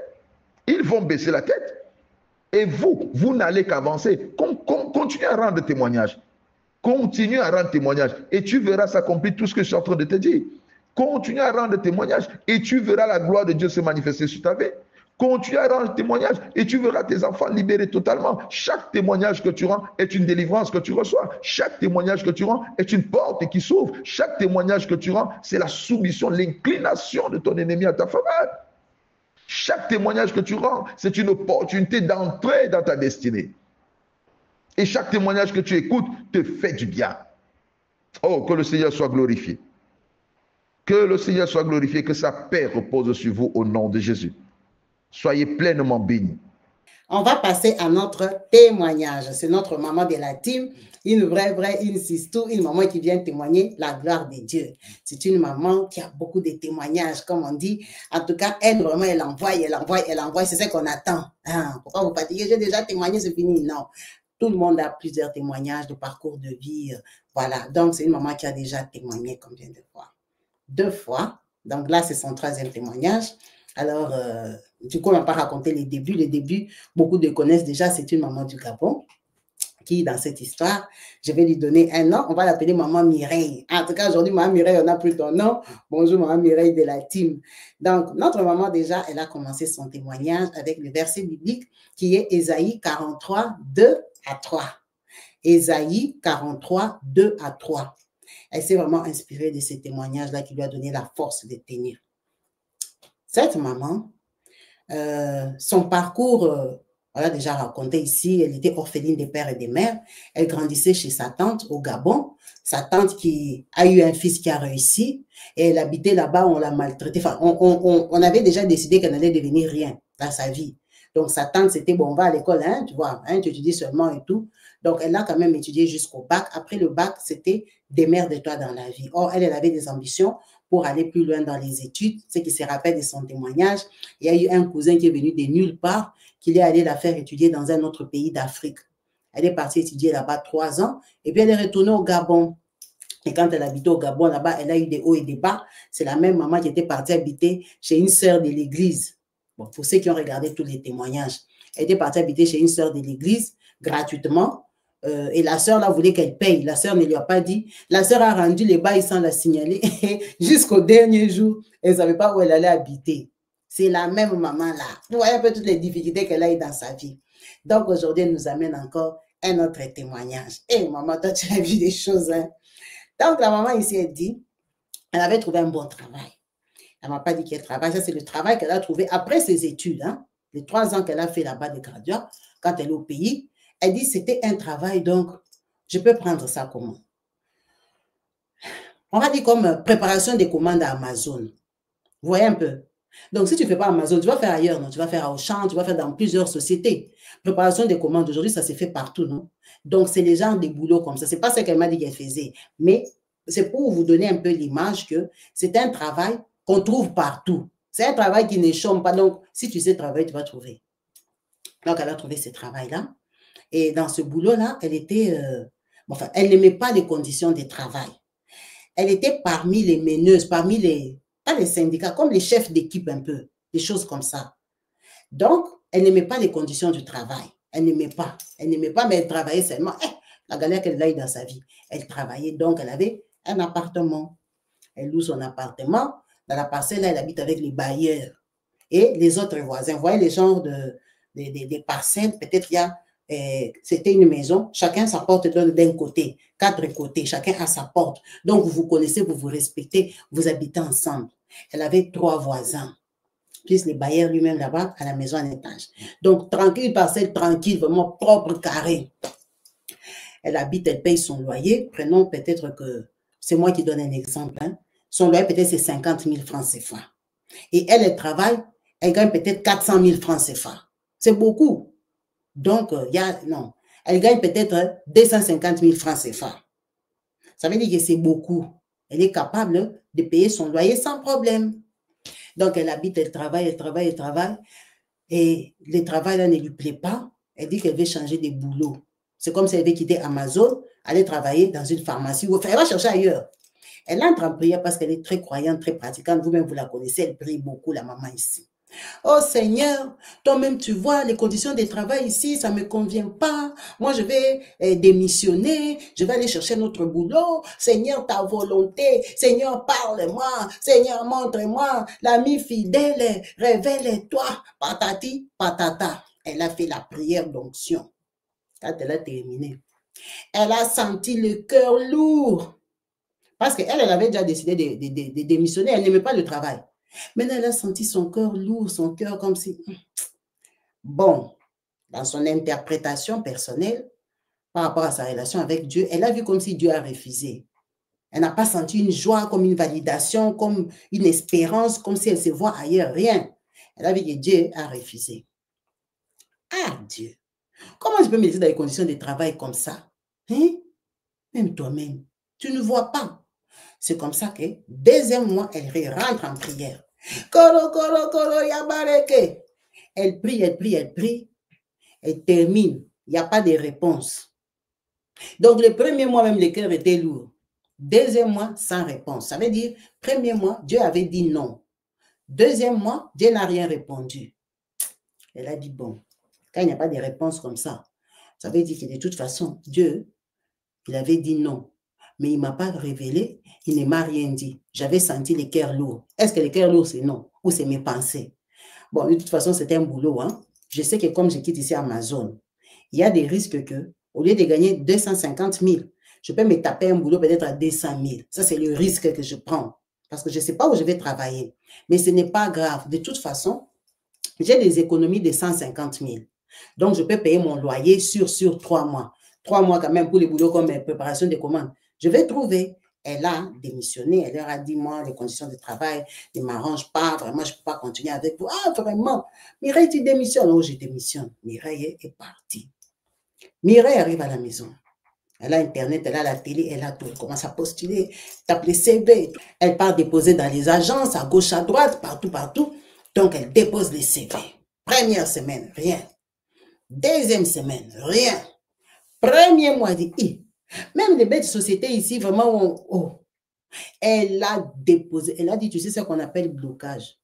Ils vont baisser la tête. Et vous n'allez qu'avancer. Continuez à rendre témoignage. Continue à rendre témoignage et tu verras s'accomplir tout ce que je suis en train de te dire. Continue à rendre témoignage et tu verras la gloire de Dieu se manifester sur ta vie. Continue à rendre témoignage et tu verras tes enfants libérés totalement. Chaque témoignage que tu rends est une délivrance que tu reçois. Chaque témoignage que tu rends est une porte qui s'ouvre. Chaque témoignage que tu rends, c'est la soumission, l'inclination de ton ennemi à ta faveur. Chaque témoignage que tu rends, c'est une opportunité d'entrer dans ta destinée. Et chaque témoignage que tu écoutes te fait du bien. Oh, que le Seigneur soit glorifié. Que le Seigneur soit glorifié, que sa paix repose sur vous au nom de Jésus. Soyez pleinement bénis. On va passer à notre témoignage. C'est notre maman de la team, une vraie, une sistou, une maman qui vient témoigner la gloire de Dieu. C'est une maman qui a beaucoup de témoignages, comme on dit. En tout cas, elle, vraiment, elle envoie. C'est ce qu'on attend. Hein? Pourquoi vous fatiguez? J'ai déjà témoigné, c'est fini. Non. Tout le monde a plusieurs témoignages de parcours de vie. Voilà. Donc, c'est une maman qui a déjà témoigné, comme je viens de voir. 2 fois. Donc là, c'est son 3e témoignage. Alors, du coup, on va pas raconter les débuts. Les débuts, beaucoup de connaissent déjà. C'est une maman du Gabon qui, dans cette histoire, je vais lui donner un nom. On va l'appeler maman Mireille. En tout cas, aujourd'hui, maman Mireille, on n'a plus ton nom. Bonjour, maman Mireille de la team. Donc, notre maman, déjà, elle a commencé son témoignage avec le verset biblique qui est Ésaïe 43, 2 à 3. Ésaïe 43, 2 à 3. Elle s'est vraiment inspirée de ces témoignages-là qui lui a donné la force de tenir. Cette maman, son parcours, on l'a déjà raconté ici, elle était orpheline des pères et des mères. Elle grandissait chez sa tante au Gabon. Sa tante qui a eu un fils qui a réussi et elle habitait là-bas, on l'a maltraité. Enfin, on avait déjà décidé qu'elle n'allait devenir rien dans sa vie. Donc, sa tante, c'était bon, on va à l'école, hein, tu vois, hein, tu étudies seulement et tout. Donc, elle a quand même étudié jusqu'au bac. Après le bac, c'était démerde-toi dans la vie. Or, elle avait des ambitions pour aller plus loin dans les études. Ce qui se rappelle de son témoignage, il y a eu un cousin qui est venu de nulle part, qui est allé la faire étudier dans un autre pays d'Afrique. Elle est partie étudier là-bas 3 ans, et puis elle est retournée au Gabon. Et quand elle habitait au Gabon, là-bas, elle a eu des hauts et des bas. C'est la même maman qui était partie habiter chez une sœur de l'église. Bon, pour ceux qui ont regardé tous les témoignages, elle était partie habiter chez une sœur de l'église gratuitement. Et la sœur là voulait qu'elle paye. La sœur ne lui a pas dit. La sœur a rendu les bails sans la signaler. Jusqu'au dernier jour, elle ne savait pas où elle allait habiter. C'est la même maman là. Vous voyez un peu toutes les difficultés qu'elle a eues dans sa vie. Donc aujourd'hui, elle nous amène encore un autre témoignage. Et maman, toi, tu as vu des choses, hein? Donc, la maman ici, elle dit, elle avait trouvé un bon travail. Elle ne m'a pas dit qu'elle travaille. Ça, c'est le travail qu'elle a trouvé après ses études, hein? Les 3 ans qu'elle a fait là-bas de graduat, quand elle est au pays. Elle dit, c'était un travail, donc, je peux prendre ça comment? On va dire comme préparation des commandes à Amazon. Vous voyez un peu? Donc, si tu ne fais pas Amazon, tu vas faire ailleurs, non? Tu vas faire à Auchan, tu vas faire dans plusieurs sociétés. Préparation des commandes, aujourd'hui, ça se fait partout, non? Donc, c'est les gens des boulots comme ça. Ce n'est pas ce qu'elle m'a dit qu'elle faisait. Mais c'est pour vous donner un peu l'image que c'est un travail qu'on trouve partout. C'est un travail qui ne chôme pas. Donc, si tu sais travailler, tu vas trouver. Donc, elle a trouvé ce travail-là. Et dans ce boulot-là, elle était... enfin, elle n'aimait pas les conditions de travail. Elle était parmi les meneuses, parmi les... Pas les syndicats, comme les chefs d'équipe un peu. Des choses comme ça. Donc, elle n'aimait pas les conditions du travail. Elle n'aimait pas. Elle n'aimait pas, mais elle travaillait seulement. La galère qu'elle a eu dans sa vie. Elle travaillait, donc elle avait un appartement. Elle loue son appartement. Dans la parcelle, là, elle habite avec les bailleurs et les autres voisins. Vous voyez les genres des parcelles. Peut-être il y a, c'était une maison. Chacun sa porte d'un côté. 4 côtés. Chacun a sa porte. Donc, vous vous connaissez, vous vous respectez. Vous habitez ensemble. Elle avait 3 voisins. Plus les bailleurs lui-même là-bas à la maison en étage. Donc, tranquille, parcelle tranquille, vraiment propre, carré. Elle habite, elle paye son loyer. Prenons peut-être que, c'est moi qui donne un exemple, hein. Son loyer peut-être c'est 50 000 francs CFA. Et elle travaille, elle gagne peut-être 400 000 francs CFA. C'est beaucoup. Donc, non. Elle gagne peut-être 250 000 francs CFA. Ça veut dire que c'est beaucoup. Elle est capable de payer son loyer sans problème. Donc, elle habite, elle travaille. Et le travail là ne lui plaît pas. Elle dit qu'elle veut changer de boulot. C'est comme si elle veut quitter Amazon, aller travailler dans une pharmacie. Ou elle va chercher ailleurs. Elle entre en prière parce qu'elle est très croyante, très pratiquante. Vous-même, vous la connaissez. Elle prie beaucoup, la maman ici. Oh Seigneur, toi-même tu vois les conditions de travail ici, ça ne me convient pas. Moi, je vais démissionner, je vais aller chercher notre boulot. Seigneur, ta volonté. Seigneur, parle-moi. Seigneur, montre-moi. L'ami fidèle, révèle-toi. Patati, patata. Elle a fait la prière d'onction. Quand elle a terminé, elle a senti le cœur lourd. Parce qu'elle avait déjà décidé de démissionner. Elle n'aimait pas le travail. Maintenant, elle a senti son cœur lourd, son cœur comme si... Bon, dans son interprétation personnelle, par rapport à sa relation avec Dieu, elle a vu comme si Dieu a refusé. Elle n'a pas senti une joie, comme une validation, comme une espérance, comme si elle se voit ailleurs, rien. Elle a vu que Dieu a refusé. Ah, Dieu! Comment je peux me laisser dans les conditions de travail comme ça? Hein? Même toi-même, tu ne vois pas. C'est comme ça que, deuxième mois, elle rentre en prière. Elle prie. Elle termine. Il n'y a pas de réponse. Donc, le premier mois, même, le cœur était lourd. Deuxième mois, sans réponse. Ça veut dire, premier mois, Dieu avait dit non. Deuxième mois, Dieu n'a rien répondu. Elle a dit, bon, quand il n'y a pas de réponse comme ça veut dire que de toute façon, Dieu, il avait dit non. Mais il ne m'a pas révélé, il ne m'a rien dit. J'avais senti le cœur lourd. Est-ce que le cœur lourd, c'est non? Ou c'est mes pensées? Bon, de toute façon, c'était un boulot. Hein? Je sais que comme je quitte ici Amazon, il y a des risques que, au lieu de gagner 250 000, je peux me taper un boulot peut-être à 200 000. Ça, c'est le risque que je prends. Parce que je ne sais pas où je vais travailler. Mais ce n'est pas grave. De toute façon, j'ai des économies de 150 000. Donc, je peux payer mon loyer sur 3 mois. 3 mois quand même pour les boulots comme préparation des commandes. Je vais trouver. Elle a démissionné. Elle leur a dit, moi, les conditions de travail ne m'arrangent pas. Vraiment, je ne peux pas continuer avec vous. Ah, vraiment? Mireille, tu démissionnes? Oh, je démissionne. Mireille est partie. Mireille arrive à la maison. Elle a Internet, elle a la télé, elle a tout. Elle commence à postuler, tape les CV. Elle part déposer dans les agences, à gauche, à droite, partout. Donc, elle dépose les CV. Première semaine, rien. Deuxième semaine, rien. Premier mois, elle dit, même les belles sociétés ici, vraiment, elle a déposé, elle a dit, tu sais ce qu'on appelle blocage.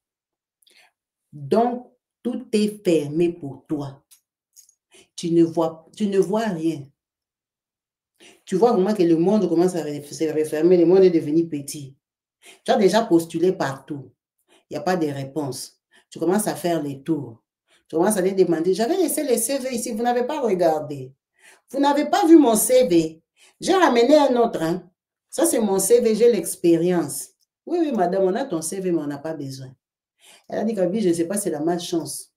Donc, tout est fermé pour toi. Tu ne vois rien. Tu vois vraiment que le monde commence à se refermer, le monde est devenu petit. Tu as déjà postulé partout. Il n'y a pas de réponse. Tu commences à faire les tours. Tu commences à les demander, j'avais laissé les CV ici, vous n'avez pas regardé. Vous n'avez pas vu mon CV. J'ai ramené un autre. Hein. Ça, c'est mon CV, j'ai l'expérience. Oui, oui, madame, on a ton CV, mais on n'a pas besoin. Elle a dit, Kabi, je ne sais pas, c'est la malchance.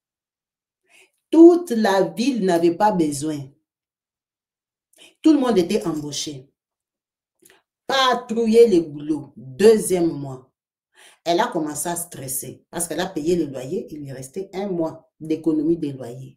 Toute la ville n'avait pas besoin. Tout le monde était embauché. Patrouiller les boulots. 2e mois. Elle a commencé à stresser parce qu'elle a payé le loyer. Il lui restait 1 mois d'économie des loyers.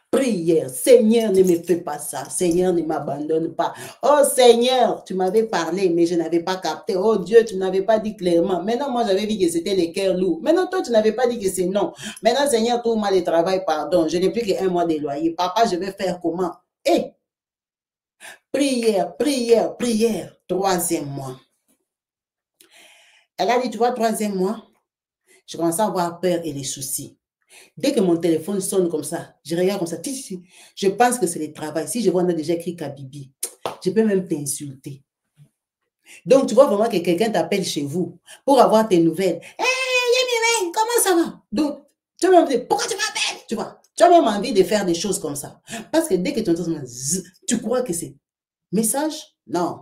Prière, Seigneur, ne me fais pas ça. Seigneur, ne m'abandonne pas. Oh Seigneur, tu m'avais parlé, mais je n'avais pas capté. Oh Dieu, tu n'avais pas dit clairement. Maintenant, moi, j'avais dit que c'était les cœurs lourds. Maintenant, toi, tu n'avais pas dit que c'est non. Maintenant, Seigneur, trouve-moi le travail, pardon. Je n'ai plus que 1 mois de loyer. Papa, je vais faire comment? Et prière, prière, prière. 3e mois. Elle a dit, tu vois, 3e mois, je commence à avoir peur et les soucis. Dès que mon téléphone sonne comme ça, je regarde comme ça, je pense que c'est le travail. Si je vois, on a déjà écrit Kabibi, je peux même t'insulter. Donc, tu vois vraiment que quelqu'un t'appelle chez vous pour avoir tes nouvelles. Hé, Yémine, comment ça va? Donc, tu vas me dire, pourquoi tu m'appelles? Tu vois, tu as même envie de faire des choses comme ça. Parce que dès que tu entends ça, tu crois que c'est message? Non.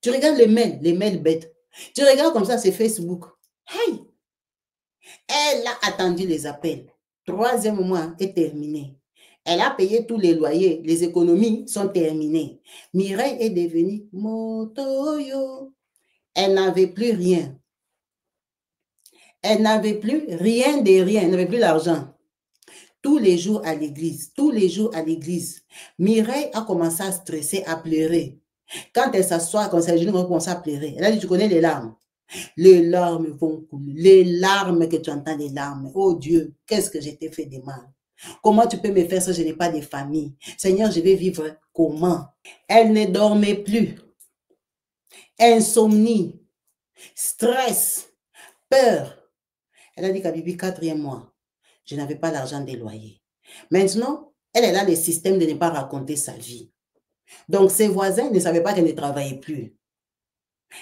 Tu regardes les mails bêtes. Tu regardes comme ça, c'est Facebook. Hey! Elle a attendu les appels. 3e mois est terminé. Elle a payé tous les loyers. Les économies sont terminées. Mireille est devenue motoyo. Elle n'avait plus rien. Elle n'avait plus rien de rien. Elle n'avait plus l'argent. Tous les jours à l'église. Tous les jours à l'église. Mireille a commencé à stresser, à pleurer. Quand elle s'assoit, quand elle commence à pleurer. Elle a dit, tu connais les larmes. Les larmes vont couler. Les larmes que tu entends, les larmes. Oh Dieu, qu'est-ce que j'ai fait de mal? Comment tu peux me faire ça? Je n'ai pas de famille. Seigneur, je vais vivre comment? Elle ne dormait plus. Insomnie, stress, peur. Elle a dit qu'à Bibi, 4e mois, je n'avais pas l'argent des loyers. Maintenant, elle est là le système de ne pas raconter sa vie. Donc, ses voisins ne savaient pas qu'elle ne travaillait plus.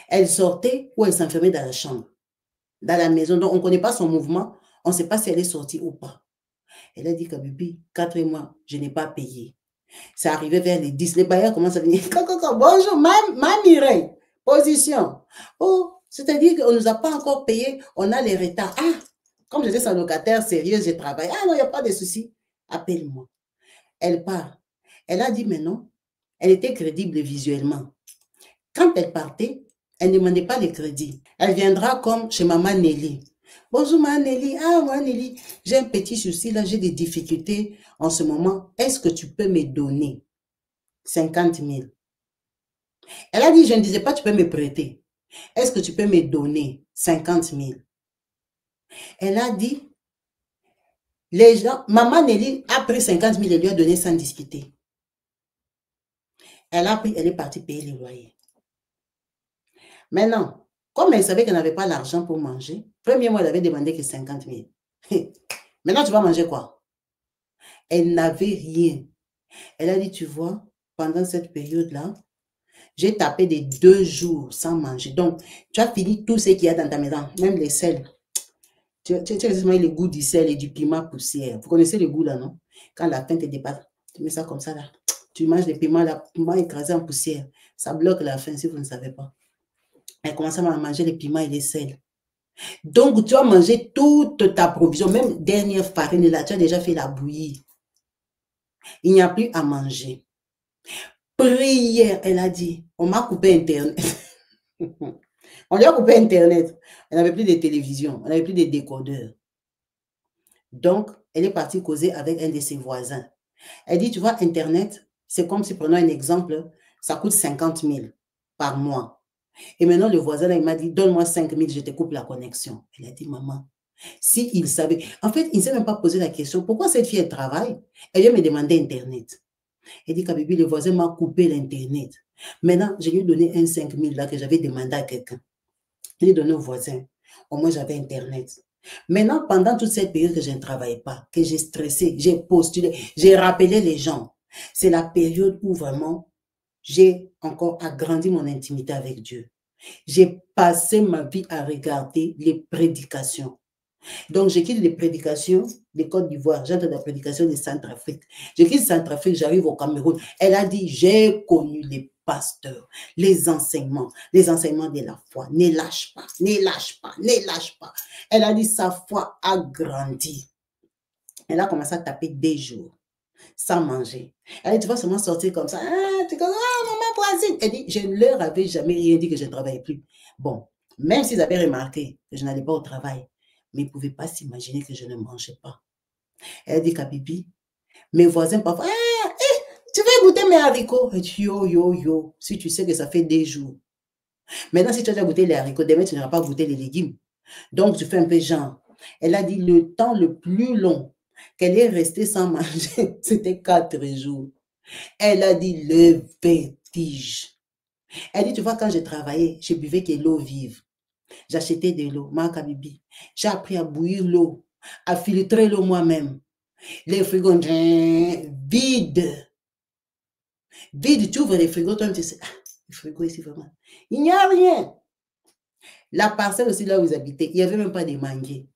Elle sortait ou elle s'enfermait dans la chambre, dans la maison. Donc, on ne connaît pas son mouvement. On ne sait pas si elle est sortie ou pas. Elle a dit qu'à Bibi, 4 mois, je n'ai pas payé. C'est arrivé vers les 10. Les bailleurs commencent à venir. Bonjour, ma Mireille. Position. Oh, c'est-à-dire qu'on ne nous a pas encore payé. On a les retards. Ah, comme j'étais sans locataire sérieux, je travaille. Ah non, il n'y a pas de souci. Appelle-moi. Elle part. Elle a dit, mais non. Elle était crédible visuellement. Quand elle partait, elle ne demandait pas les crédits. Elle viendra comme chez maman Nelly. Bonjour, maman Nelly. Ah, moi, Nelly, j'ai un petit souci là, j'ai des difficultés en ce moment. Est-ce que tu peux me donner 50 000? Elle a dit, je ne disais pas, tu peux me prêter. Est-ce que tu peux me donner 50 000? Elle a dit, les gens, maman Nelly a pris 50 000 et lui a donné sans discuter. Elle a pris, elle est partie payer les loyers. Maintenant, comme elle savait qu'elle n'avait pas l'argent pour manger, premier mois, elle avait demandé que 50 000. Maintenant, tu vas manger quoi? Elle n'avait rien. Elle a dit, tu vois, pendant cette période-là, j'ai tapé des 2 jours sans manger. Donc, tu as fini tout ce qu'il y a dans ta maison, même les sels. Tu as le goût du sel et du piment poussière. Vous connaissez le goût là, non? Quand la faim te dépasse, tu mets ça comme ça là. Tu manges le piment là, piment écrasé en poussière. Ça bloque la faim si vous ne savez pas. Elle commence à manger les piments et les sels. Donc, tu as mangé toute ta provision, même dernière farine là, tu as déjà fait la bouillie. Il n'y a plus à manger. Prière, elle a dit, on m'a coupé Internet. On lui a coupé Internet. Elle n'avait plus de télévision, elle n'avait plus de décodeurs. Donc, elle est partie causer avec un de ses voisins. Elle dit, tu vois, Internet, c'est comme si, prenons un exemple, ça coûte 50 000 par mois. Et maintenant, le voisin, là, il m'a dit, donne-moi 5 000, je te coupe la connexion. Elle a dit, maman, si il savait. En fait, il ne s'est même pas posé la question, pourquoi cette fille, elle travaille? Elle vient me demander Internet. Elle dit, Kabibi, le voisin m'a coupé l'Internet. Maintenant, je lui ai donné un 5 000 là que j'avais demandé à quelqu'un. Je l'ai donné au voisin. Au moins, j'avais Internet. Maintenant, pendant toute cette période que je ne travaillais pas, que j'ai stressé, j'ai postulé, j'ai rappelé les gens, c'est la période où vraiment j'ai encore agrandi mon intimité avec Dieu. J'ai passé ma vie à regarder les prédications. Donc, je quitte les prédications de Côte d'Ivoire, j'entre dans la prédication de Centrafrique. Je quitte Centrafrique, j'arrive au Cameroun. Elle a dit, j'ai connu les pasteurs, les enseignements de la foi. Ne lâche pas, ne lâche pas, ne lâche pas. Elle a dit, sa foi a grandi. Elle a commencé à taper des jours sans manger. Elle dit, tu vas seulement sortir comme ça. Ah, tu connais, ah, maman voisine. Elle dit, je ne leur avais jamais rien dit que je ne travaillais plus. Bon, même s'ils avaient remarqué que je n'allais pas au travail, mais ils ne pouvaient pas s'imaginer que je ne mangeais pas. Elle dit, Kabibi, mes voisins parfois, ah, tu veux goûter mes haricots? Elle dit, yo, yo, yo, si tu sais que ça fait des jours. Maintenant, si tu as déjà goûté les haricots, demain, tu n'auras pas goûté les légumes. Donc, tu fais un peu genre. Elle a dit, le temps le plus long qu'elle est restée sans manger, c'était 4 jours. Elle a dit, le vertige. Elle dit, tu vois, quand je travaillais, je buvais que l'eau vive. J'achetais de l'eau, ma Kabibi. J'ai appris à bouillir l'eau, à filtrer l'eau moi-même. Les frigos, vide. Vide, tu ouvres les frigos, toi, tu sais, ah, le frigo ici, vraiment. Il n'y a rien. La parcelle aussi, là où vous habitez, il n'y avait même pas de manguiers,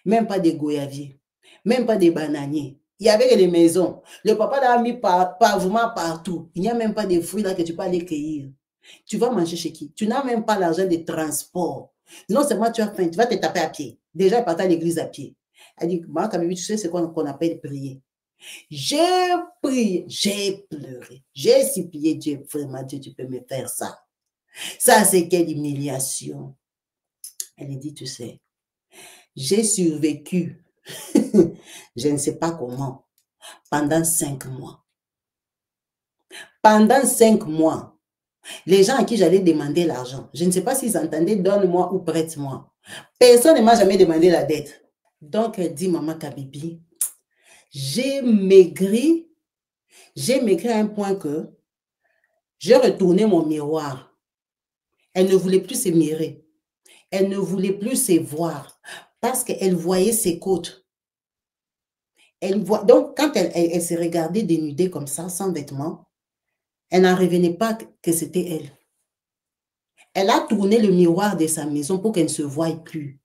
même pas de goyaviers, même pas de bananiers. Il y avait que des maisons. Le papa a mis pavement partout. Il n'y a même pas de fruits là que tu peux aller cueillir. Tu vas manger chez qui? Tu n'as même pas l'argent de transport. Non seulement tu as faim, tu vas te taper à pied. Déjà, il partait à l'église à pied. Elle dit, moi, tu sais ce qu'on appelle prier. J'ai prié, j'ai pleuré, j'ai supplié Dieu, vraiment Dieu, tu peux me faire ça. Ça, c'est quelle humiliation. Elle dit, tu sais, j'ai survécu, je ne sais pas comment, pendant 5 mois. Pendant 5 mois, les gens à qui j'allais demander l'argent, je ne sais pas s'ils entendaient donne-moi ou prête-moi. Personne ne m'a jamais demandé la dette. Donc, elle dit, maman Kabibi, j'ai maigri à un point que j'ai retourné mon miroir. Elle ne voulait plus se mirer. Elle ne voulait plus se voir parce qu'elle voyait ses côtes. Donc, quand elle se regardait dénudée comme ça, sans vêtements, elle n'en revenait pas que c'était elle. Elle a tourné le miroir de sa maison pour qu'elle ne se voie plus.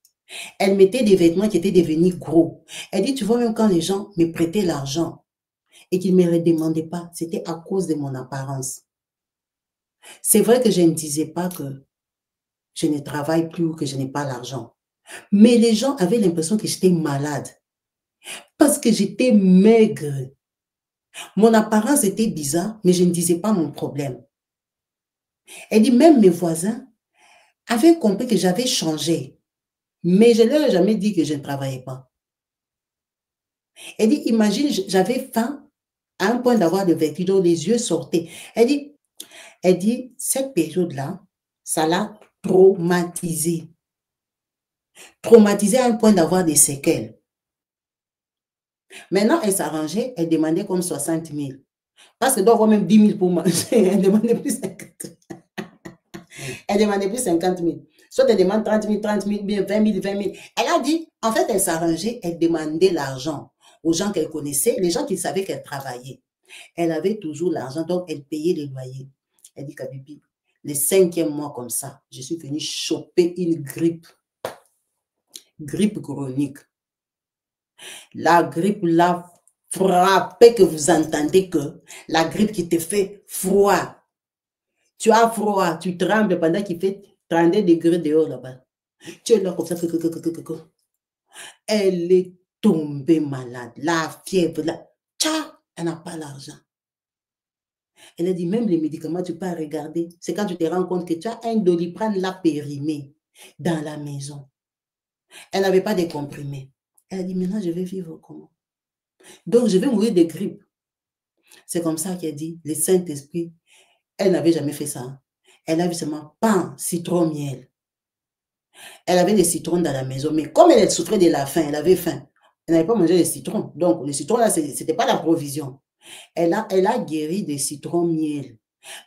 Elle mettait des vêtements qui étaient devenus gros. Elle dit, tu vois, même quand les gens me prêtaient l'argent et qu'ils ne me le demandaient pas, c'était à cause de mon apparence. C'est vrai que je ne disais pas que je ne travaille plus ou que je n'ai pas l'argent. Mais les gens avaient l'impression que j'étais malade. Parce que j'étais maigre. Mon apparence était bizarre, mais je ne disais pas mon problème. Elle dit, même mes voisins avaient compris que j'avais changé. Mais je ne leur ai jamais dit que je ne travaillais pas. Elle dit, imagine, j'avais faim à un point d'avoir le vertige, dont les yeux sortaient. Elle dit, cette période-là, ça l'a traumatisée. Traumatisée à un point d'avoir des séquelles. Maintenant, elle s'arrangeait, elle demandait comme 60 000. Parce qu'elle doit avoir même 10 000 pour manger. Elle demandait plus 50 000. Elle demandait plus 50 000. Soit elle demande 30 000, 20 000, 20 000. Elle a dit, en fait, elle s'arrangeait, elle demandait l'argent aux gens qu'elle connaissait, les gens qui savaient qu'elle travaillait. Elle avait toujours l'argent, donc elle payait les loyers. Elle dit, Kabibi, le 5e mois comme ça, je suis venue choper une grippe chronique. La grippe l'a frappé que vous entendez que la grippe qui te fait froid. Tu as froid, tu trembles pendant qu'il fait 32 degrés dehors là-bas. Tu es là comme ça. Elle est tombée malade. La fièvre, elle n'a pas l'argent. Elle a dit, même les médicaments, tu peux regarder. C'est quand tu te rends compte que tu as un Doliprane là périmé dans la maison. Elle n'avait pas de comprimés. Elle a dit, maintenant, je vais vivre comment? Donc, je vais mourir de grippe. C'est comme ça qu'elle dit, le Saint-Esprit, elle n'avait jamais fait ça. Elle avait seulement pain, citron, miel. Elle avait des citrons dans la maison, mais comme elle souffrait de la faim, elle avait faim. Elle n'avait pas mangé les citrons. Donc, les citrons, là, ce n'était pas la provision. Elle a guéri des citrons miel.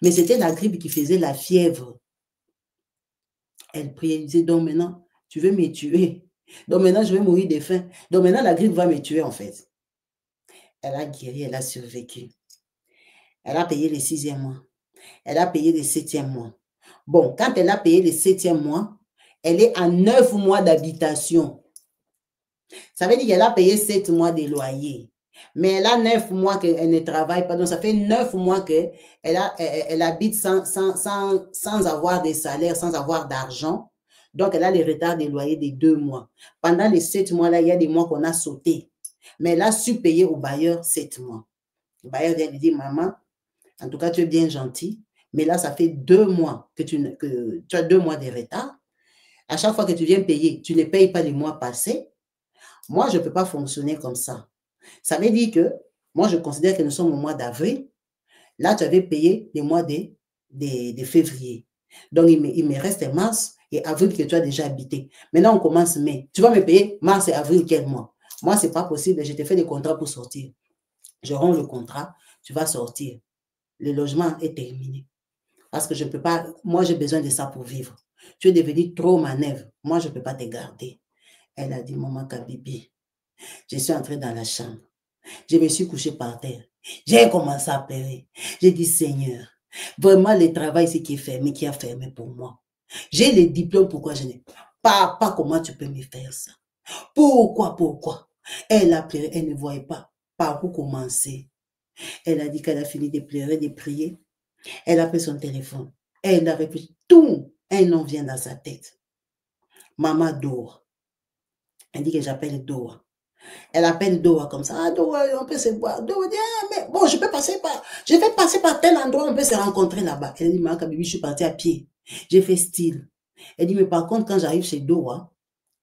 Mais c'était la grippe qui faisait la fièvre. Elle priait, elle disait, donc maintenant, tu veux me tuer. Donc maintenant, je vais mourir de faim. Donc maintenant, la grippe va me tuer, en fait. Elle a guéri, elle a survécu. Elle a payé le 6e mois. Elle a payé le 7e mois. Bon, quand elle a payé le 7e mois, elle est à 9 mois d'habitation. Ça veut dire qu'elle a payé 7 mois de loyer. Mais elle a 9 mois qu'elle ne travaille pas. Donc, ça fait 9 mois qu'elle elle habite sans avoir de salaire, sans avoir d'argent. Donc, elle a les retards de loyer des 2 mois. Pendant les 7 mois-là, il y a des mois qu'on a sauté. Mais elle a su payer au bailleur 7 mois. Le bailleur vient lui dire, maman, en tout cas, tu es bien gentil. Mais là, ça fait 2 mois que tu as 2 mois de retard. À chaque fois que tu viens payer, tu ne payes pas les mois passés. Moi, je ne peux pas fonctionner comme ça. Ça veut dire que moi, je considère que nous sommes au mois d'avril. Là, tu avais payé les mois de février. Donc, il me reste mars et avril que tu as déjà habité. Maintenant, on commence mai. Tu vas me payer mars et avril, quel mois? Moi, ce n'est pas possible. Je t'ai fait des contrats pour sortir. Je rends le contrat, tu vas sortir. Le logement est terminé. Parce que je ne peux pas, moi, j'ai besoin de ça pour vivre. Tu es devenu trop manœuvre. Moi, je ne peux pas te garder. Elle a dit, maman Kabibi, je suis entrée dans la chambre. Je me suis couchée par terre. J'ai commencé à pleurer. J'ai dit, Seigneur, vraiment le travail, c'est qui est fermé, qui a fermé pour moi. J'ai les diplômes, pourquoi je n'ai pas? Papa, comment tu peux me faire ça? Pourquoi? Elle a pleuré, elle ne voyait pas par où commencer. Elle a dit qu'elle a fini de pleurer, de prier. Elle a pris son téléphone. Elle a réfléchi. Tout un nom vient dans sa tête. Maman Doa. Elle dit que j'appelle Doa. Elle appelle Doa comme ça. Ah, Doa, on peut se voir. Doa dit, ah, mais bon, je vais passer par tel endroit, on peut se rencontrer là-bas. Elle dit, Maman Kabibi, je suis partie à pied. J'ai fait style. Elle dit, mais par contre, quand j'arrive chez Doa,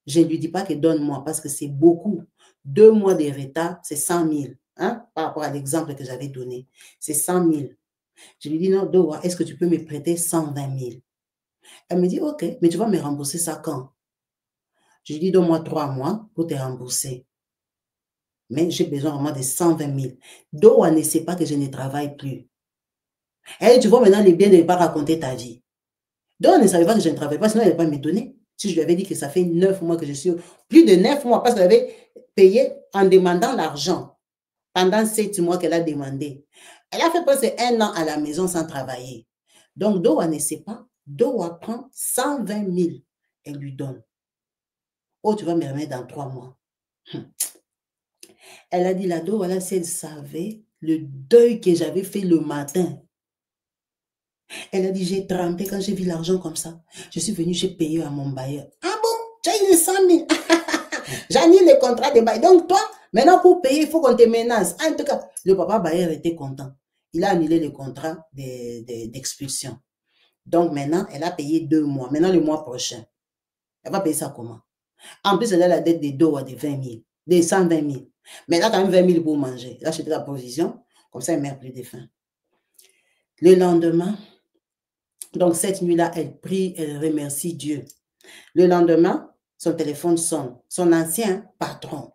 je ne lui dis pas que donne-moi parce que c'est beaucoup. 2 mois de retard, c'est 100 000. Hein, par rapport à l'exemple que j'avais donné. C'est 100 000. Je lui dis, non, Doa, est-ce que tu peux me prêter 120 000? Elle me dit, ok, mais tu vas me rembourser ça quand? Je lui dis, donne-moi 3 mois pour te rembourser. Mais j'ai besoin vraiment de 120 000. Doa ne sait pas que je ne travaille plus. Elle dit, tu vois maintenant les biens de ne pas raconter ta vie. Doa ne savait pas que je ne travaille pas, sinon elle n'allait pas me donner. Si je lui avais dit que ça fait 9 mois que je suis, plus de 9 mois, parce qu'elle avait payé en demandant l'argent pendant 7 mois qu'elle a demandé. Elle a fait passer 1 an à la maison sans travailler. Donc, Doa ne sait pas. Doa prend 120 000 et lui donne. Oh, tu vas me remettre dans 3 mois. Elle a dit, la Doa, voilà, si elle savait le deuil que j'avais fait le matin. Elle a dit, j'ai trempé quand j'ai vu l'argent comme ça. Je suis venue, j'ai payé à mon bailleur. Ah bon, tu as eu les 100 000. J'annule les contrats de bail. Donc, toi, maintenant, pour payer, il faut qu'on te menace. En tout cas, le papa bailleur était content. Il a annulé le contrat d'expulsion. Donc, maintenant, elle a payé 2 mois. Maintenant, le mois prochain, elle va payer ça comment? En plus, elle a la dette de Doa de 20 000, de 120 000. Mais elle a quand même 20 000 pour manger. Elle a acheté la provision. Comme ça, elle ne meurt plus de faim. Le lendemain, donc cette nuit-là, elle prie, elle remercie Dieu. Le lendemain, son téléphone sonne. Son ancien patron,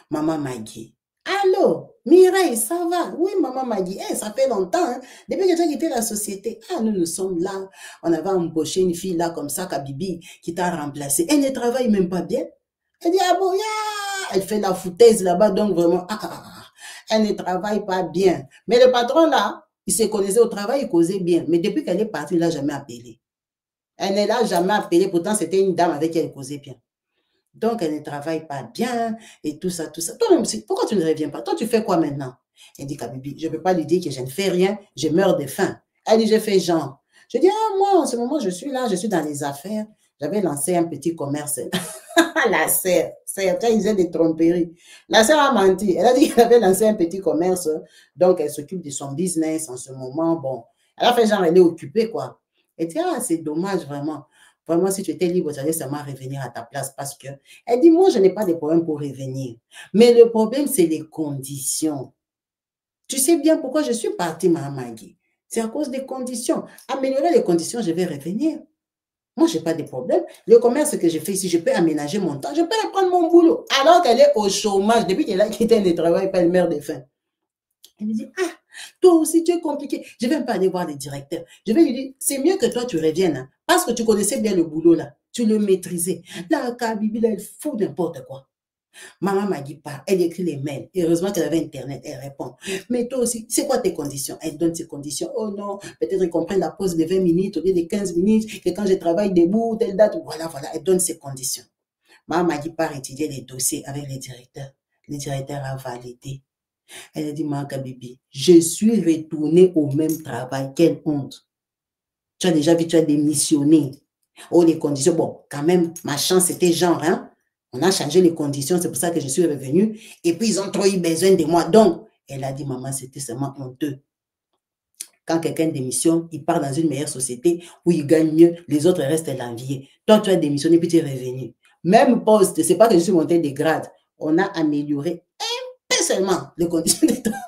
Maman Maggie. Allô, Mireille, ça va? Oui, Maman Maggie. Hey, ça fait longtemps, hein? Depuis que tu as quitté la société. Ah, nous sommes là. On avait embauché une fille là, comme ça, Kabibi, qui t'a remplacé. Elle ne travaille même pas bien. Elle dit, ah bon, yeah! Elle fait la foutaise là-bas, donc vraiment, elle ne travaille pas bien. Mais le patron là, il se connaissait au travail, il causait bien. Mais depuis qu'elle est partie, il ne l'a jamais appelé. Elle ne l'a jamais appelé. Pourtant, c'était une dame avec qui elle causait bien. Donc, elle ne travaille pas bien et tout ça, tout ça. Toi-même, pourquoi tu ne reviens pas? Toi, tu fais quoi maintenant? Elle dit, Kabibi, je ne peux pas lui dire que je ne fais rien, je meurs de faim. Elle dit, je fais genre. Je dis, ah, moi, en ce moment, je suis là, je suis dans les affaires. J'avais lancé un petit commerce. La sœur, certains disaient des tromperies. La sœur a menti. Elle a dit qu'elle avait lancé un petit commerce. Donc, elle s'occupe de son business en ce moment. Bon, elle a fait genre, elle est occupée, quoi. Elle dit, ah, c'est dommage, vraiment. Vraiment, si tu étais libre, tu allais seulement revenir à ta place parce que, elle dit, moi, je n'ai pas de problème pour revenir. Mais le problème, c'est les conditions. Tu sais bien pourquoi je suis partie, Maman Maggie. C'est à cause des conditions. Améliorer les conditions, je vais revenir. Moi, je n'ai pas de problème. Le commerce que je fais ici, je peux aménager mon temps. Je peux reprendre mon boulot. Alors qu'elle est au chômage, depuis qu'elle a quitté le travail, pas elle meurt de faim. Elle me dit, ah, toi aussi, tu es compliqué. Je ne vais pas aller voir le directeur. Je vais lui dire, c'est mieux que toi, tu reviennes. Hein, parce que tu connaissais bien le boulot, là. Tu le maîtrisais. Là, Kabibi, là, elle fout n'importe quoi. Maman m'a dit pas, elle écrit les mails. Heureusement qu'elle avait Internet, elle répond. Mais toi aussi, c'est quoi tes conditions? Elle donne ses conditions. Oh non, peut-être qu'on prenne la pause de 20 minutes au lieu de 15 minutes, que quand je travaille debout, telle date, voilà, elle donne ses conditions. Maman m'a dit, part étudier les dossiers avec les directeurs. Le directeur a validé. Elle a dit, Maman Kabibi, je suis retournée au même travail. Quelle honte. Tu as déjà vu, tu as démissionné. Oh, les conditions, bon, quand même, ma chance, c'était genre, hein. On a changé les conditions, c'est pour ça que je suis revenue. Et puis, ils ont trop eu besoin de moi. Donc, elle a dit, maman, c'était seulement honteux. Quand quelqu'un démissionne, il part dans une meilleure société où il gagne mieux, les autres restent l'envier. Toi, tu as démissionné, puis tu es revenu. Même poste, c'est pas que je suis montée des grades. On a amélioré un peu seulement les conditions de travail.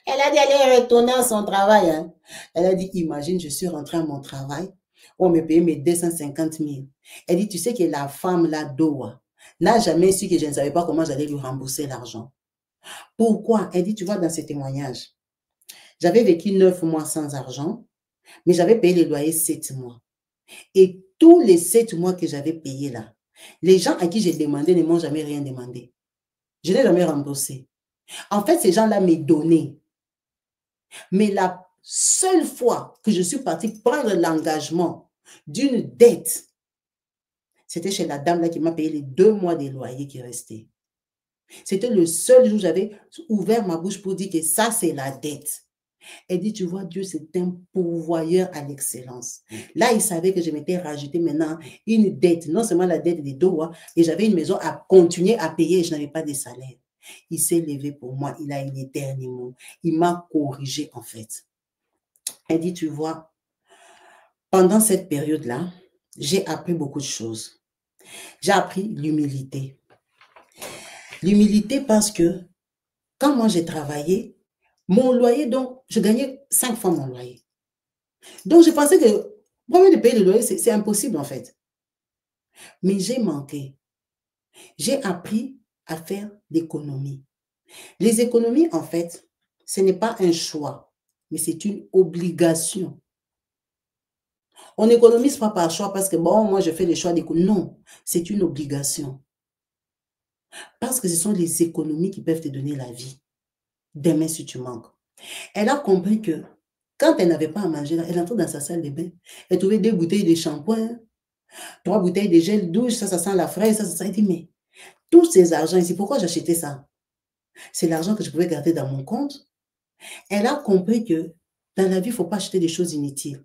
Elle a dit, elle est retournée à son travail. Hein. Elle a dit, imagine, je suis rentrée à mon travail. On me payait mes 250 000. Elle dit, tu sais que la femme, là, Doha, n'a jamais su que je ne savais pas comment j'allais lui rembourser l'argent. Pourquoi? Elle dit, tu vois, dans ces témoignages, j'avais vécu 9 mois sans argent, mais j'avais payé les loyers 7 mois. Et tous les 7 mois que j'avais payés là, les gens à qui j'ai demandé ne m'ont jamais rien demandé. Je n'ai jamais remboursé. En fait, ces gens-là m'ont donné. Mais la seule fois que je suis partie prendre l'engagement d'une dette, c'était chez la dame là qui m'a payé les 2 mois des loyers qui restaient. C'était le seul jour où j'avais ouvert ma bouche pour dire que ça, c'est la dette. Elle dit, tu vois, Dieu, c'est un pourvoyeur à l'excellence. Là, il savait que je m'étais rajouté maintenant une dette, non seulement la dette des Doha, et j'avais une maison à continuer à payer et je n'avais pas de salaire. Il s'est levé pour moi, il a une dernier mot. Il m'a corrigé, en fait. Elle dit, tu vois, pendant cette période-là, j'ai appris beaucoup de choses. J'ai appris l'humilité. L'humilité parce que quand moi j'ai travaillé, mon loyer, donc, je gagnais 5 fois mon loyer. Donc, je pensais que moi, de payer le loyer, c'est impossible, en fait. Mais j'ai manqué. J'ai appris à faire l'économie. Les économies, en fait, ce n'est pas un choix, mais c'est une obligation. On n'économise pas par choix parce que, bon, moi, je fais les choix d'économie. Non, c'est une obligation. Parce que ce sont les économies qui peuvent te donner la vie. Demain, si tu manques. Elle a compris que quand elle n'avait pas à manger, elle entrait dans sa salle de bain. Elle trouvait 2 bouteilles de shampoing, 3 bouteilles de gel douche, ça sent la fraise, ça. Elle dit, mais tous ces argents ici, pourquoi j'achetais ça? C'est l'argent que je pouvais garder dans mon compte. Elle a compris que dans la vie, il ne faut pas acheter des choses inutiles.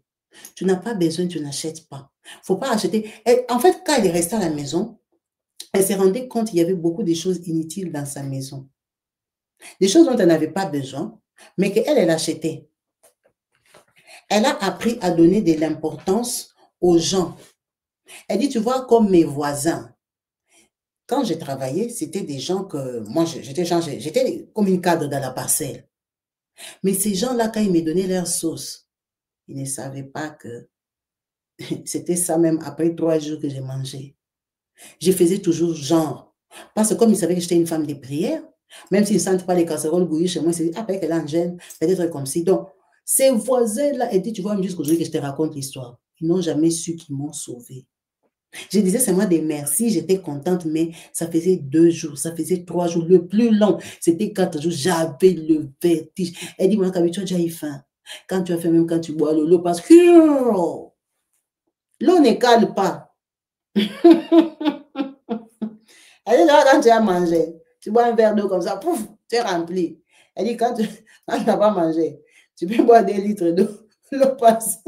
Tu n'as pas besoin, tu n'achètes pas. Il ne faut pas acheter. En fait, quand elle est restée à la maison, elle s'est rendue compte qu'il y avait beaucoup de choses inutiles dans sa maison. Des choses dont elle n'avait pas besoin, mais qu'elle, elle achetait. Elle a appris à donner de l'importance aux gens. Elle dit, tu vois, comme mes voisins, quand j'ai travaillé, c'était des gens que, moi, j'étais comme une cadre dans la parcelle. Mais ces gens-là, quand ils me donnaient leur sauce, ils ne savaient pas que c'était ça même après 3 jours que j'ai mangé. Je faisais toujours genre. Parce que comme ils savaient que j'étais une femme de prière, même s'ils ne sentent pas les casseroles bouillir chez moi, ils se disent, ah, peut-être qu'elle en gêne, peut-être comme si. Donc, ces voisins-là, et dit, tu vois, jusqu'aujourd'hui que je te raconte l'histoire, ils n'ont jamais su qu'ils m'ont sauvé. Je disais seulement des merci, j'étais contente, mais ça faisait 2 jours, ça faisait 3 jours. Le plus long, c'était 4 jours, j'avais le vertige. Elle dit, Makabi, tu as déjà eu faim. Quand tu as faim, même quand tu bois l'eau, parce que l'eau ne cale pas. Elle dit, quand tu as mangé, tu bois un verre d'eau comme ça, pouf, tu es rempli. Elle dit, quand tu n'as pas mangé, tu peux boire 2 litres d'eau, l'eau passe.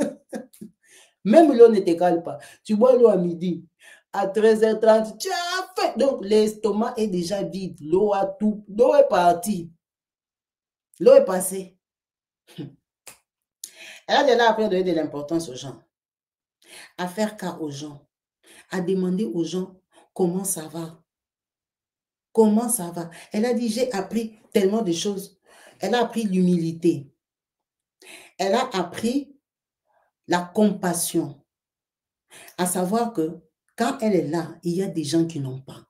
Même l'eau ne te cale pas. Tu bois l'eau à midi. À 13h30, tu as faim. Donc, l'estomac est déjà vide. L'eau a tout. L'eau est partie. L'eau est passée. Elle a déjà appris à donner de l'importance aux gens. À faire cas aux gens. À demander aux gens comment ça va. Comment ça va. Elle a dit, j'ai appris tellement de choses. Elle a appris l'humilité. Elle a appris la compassion. À savoir que quand elle est là, il y a des gens qui n'ont pas.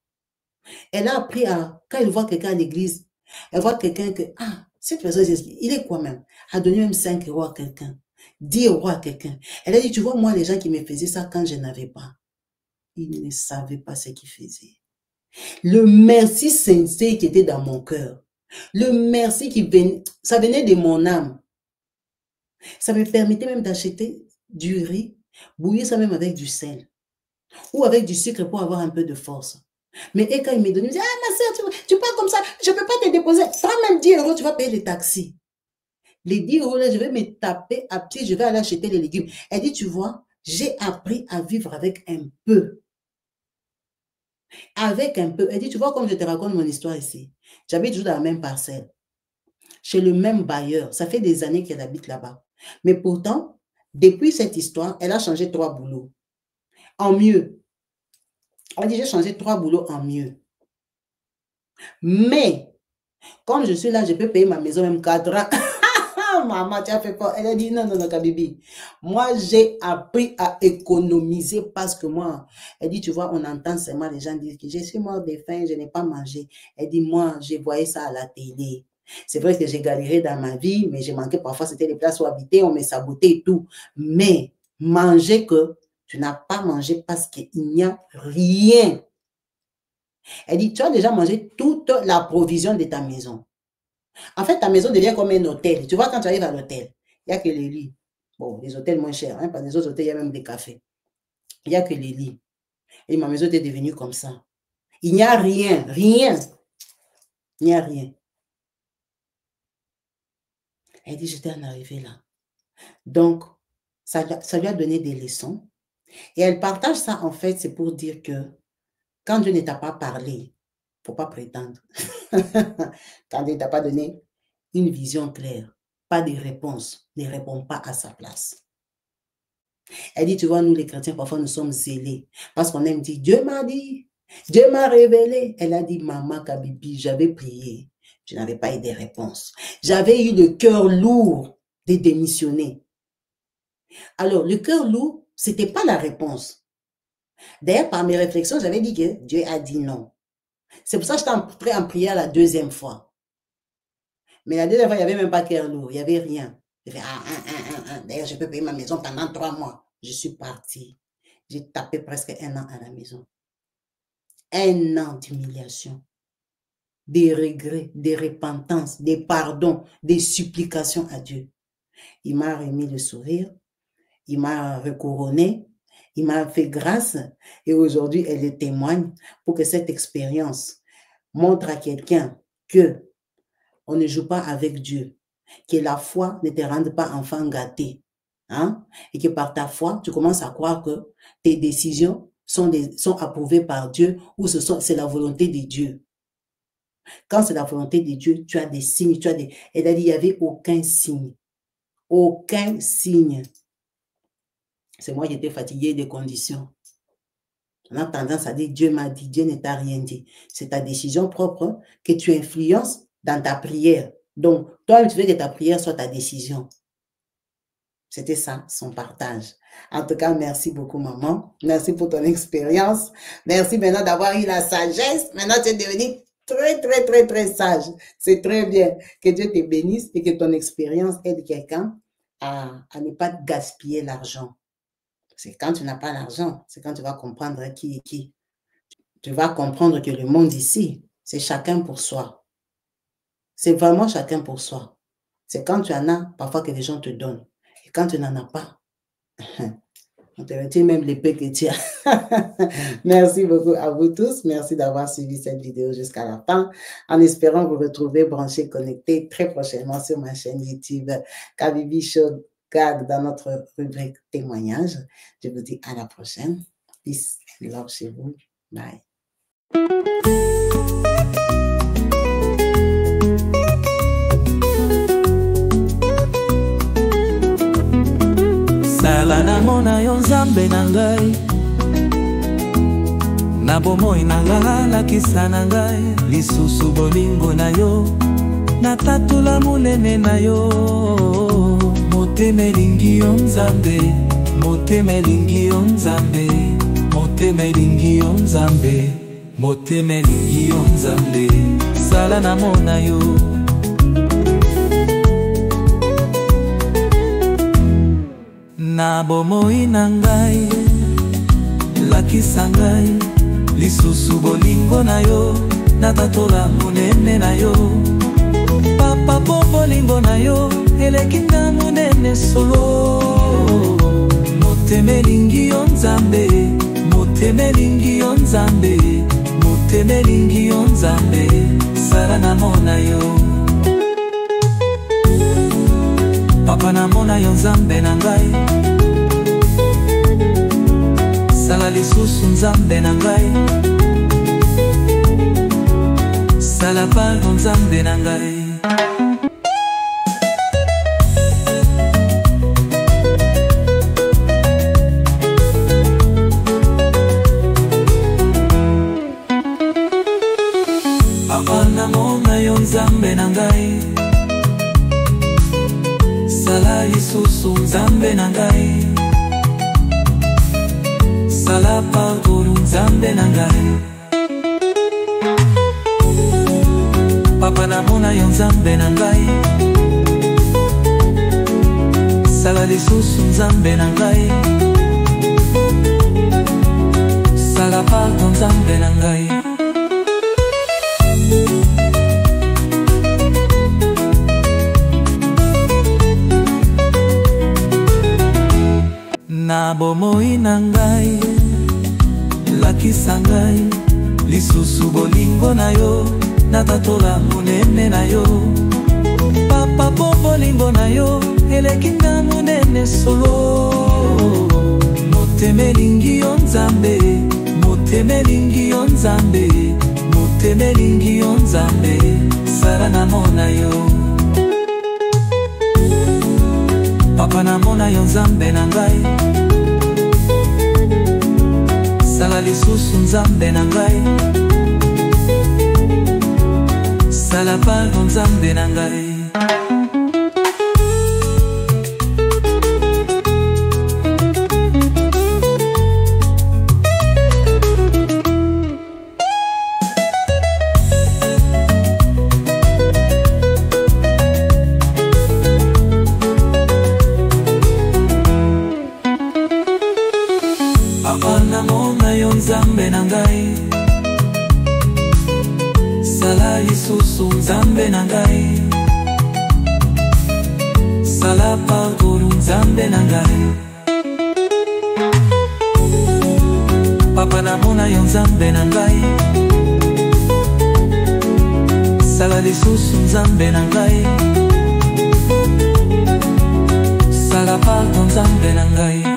Elle a appris à, quand elle voit quelqu'un à l'église, elle voit quelqu'un que, ah, cette personne, il est quoi même? A donné même 5 euros à quelqu'un, 10 euros à quelqu'un. Elle a dit, tu vois, moi, les gens qui me faisaient ça quand je n'avais pas, ils ne savaient pas ce qu'ils faisaient. Le merci sincère qui était dans mon cœur, le merci qui venait, ça venait de mon âme. Ça me permettait même d'acheter du riz, bouillir ça même avec du sel. ou avec du sucre pour avoir un peu de force. Mais et quand il me donne, il me dit, ah ma soeur, tu parles comme ça, je ne peux pas te déposer. Prends même 10 €, tu vas payer les taxis. Les 10 € là, je vais me taper à pied, je vais aller acheter les légumes. Elle dit, tu vois, j'ai appris à vivre avec un peu. Avec un peu. Elle dit, tu vois, comme je te raconte mon histoire ici, j'habite toujours dans la même parcelle, chez le même bailleur. Ça fait des années qu'elle habite là-bas. Mais pourtant, depuis cette histoire, elle a changé 3 boulots. En mieux. Elle dit, j'ai changé 3 boulots en mieux. Mais, comme je suis là, je peux payer ma maison même 4 ans. Maman, tu as fait peur. Elle a dit, non, Kabibi. Moi, j'ai appris à économiser parce que moi, elle dit, tu vois, on entend seulement les gens dire que je suis mort de faim, je n'ai pas mangé. Elle dit, moi, je voyais ça à la télé. C'est vrai que j'ai galéré dans ma vie, mais j'ai manqué parfois, c'était les places où habiter, on me sabotait et tout. Mais manger que tu n'as pas mangé parce qu'il n'y a rien. Elle dit, tu as déjà mangé toute la provision de ta maison. En fait, ta maison devient comme un hôtel. Tu vois, quand tu arrives à l'hôtel, il n'y a que les lits. Bon, les hôtels moins chers, hein, parce que les autres hôtels, il y a même des cafés. Il n'y a que les lits. Et ma maison était devenue comme ça. Il n'y a rien, rien. Il n'y a rien. Elle dit, j'étais en arrivée là. Donc, ça lui a donné des leçons. Et elle partage ça, en fait, c'est pour dire que quand Dieu ne t'a pas parlé, il ne faut pas prétendre. Quand Dieu ne t'a pas donné une vision claire, pas de réponse, ne réponds pas à sa place. Elle dit, tu vois, nous les chrétiens, parfois nous sommes zélés parce qu'on aime dire, Dieu m'a dit, Dieu m'a révélé. Elle a dit, maman Kabibi, j'avais prié, je n'avais pas eu de réponse. J'avais eu le cœur lourd de démissionner. Alors, le cœur lourd, ce n'était pas la réponse. D'ailleurs, par mes réflexions, j'avais dit que Dieu a dit non. C'est pour ça que j'étais entrée en prière la deuxième fois. Mais la deuxième fois, il n'y avait même pas cœur lourd, il n'y avait rien. J'ai fait D'ailleurs, je peux payer ma maison pendant 3 mois. Je suis partie. J'ai tapé presque 1 an à la maison. 1 an d'humiliation, des regrets, des repentances, des pardons, des supplications à Dieu. Il m'a remis le sourire, il m'a recouronné, il m'a fait grâce et aujourd'hui, elle le témoigne pour que cette expérience montre à quelqu'un que on ne joue pas avec Dieu, que la foi ne te rende pas enfant gâté, hein? Et que par ta foi, tu commences à croire que tes décisions sont approuvées par Dieu ou c'est la volonté de Dieu. Quand c'est la volonté de Dieu, tu as des signes, elle a dit, il n'y avait aucun signe. Aucun signe. C'est moi qui étais fatiguée des conditions. On a tendance à dire, Dieu m'a dit, Dieu ne t'a rien dit. C'est ta décision propre que tu influences dans ta prière. Donc, toi, tu veux que ta prière soit ta décision. C'était ça, son partage. En tout cas, merci beaucoup, maman. Merci pour ton expérience. Merci maintenant d'avoir eu la sagesse. Maintenant, tu es devenue très, très, très, très sage. C'est très bien. Que Dieu te bénisse et que ton expérience aide quelqu'un à ne pas gaspiller l'argent. C'est quand tu n'as pas l'argent, c'est quand tu vas comprendre qui est qui. Tu vas comprendre que le monde ici, c'est chacun pour soi. C'est vraiment chacun pour soi. C'est quand tu en as, parfois que les gens te donnent. Et quand tu n'en as pas, on te retire même l'épée que tu as. Merci beaucoup à vous tous. Merci d'avoir suivi cette vidéo jusqu'à la fin. En espérant vous retrouver branchés, connectés très prochainement sur ma chaîne YouTube Kabibi Show God dans notre rubrique témoignages. Je vous dis à la prochaine. Peace and love chez vous. Bye. Sala na mona yo nzambe na ngai na bomoi na ngai lakisa na ngai lisusu bolingo na yo na tatula monene na yo motema elingi yo nzambe motema elingi yo nzambe motema elingi yo nzambe motema elingi yo nzambe sala na mona yo na bomoi na ngai lakisa ngai lisusu bolingo na yo na tatola monene na yo papa po bolingo na yo eleki na monene solo motema elingi yo nzambe motema motemelingi yo nzambe, motemelingi yo nzambe, sala namona yo. Papa namona yo nzambe na ngai, sala lisusu nzambe na ngai, sala pardon nzambe na ngai. Papa namona yo nzambe na ngai, sala lisusu nzambe na ngai, sala pardon nzambe na ngai. Papa namona yo nzambe na ngai, sala lisusu nzambe na ngai, sala pardon nzambe na ngai. Na bomoi na ngai, lakisa ngai, lisusu bolingo na yo, natatola monene na yo. Papa po bolingo na yo, elekinga monene solo. Motemelingi yo nzambe, motemelingi yo nzambe, motemelingi yo nzambe, sala namona yo. Papa namona yo nzambe na ngai, sala lisusu nzambe na ngai, sala pardon nzambe na ngai. Papa namona yo nzambe na ngai, sala lisusu nzambe na ngai, sala pardon nzambe na ngai. Papa namona yo nzambe na ngai, sala lisusu nzambe na ngai, sala pardon nzambe na ngai.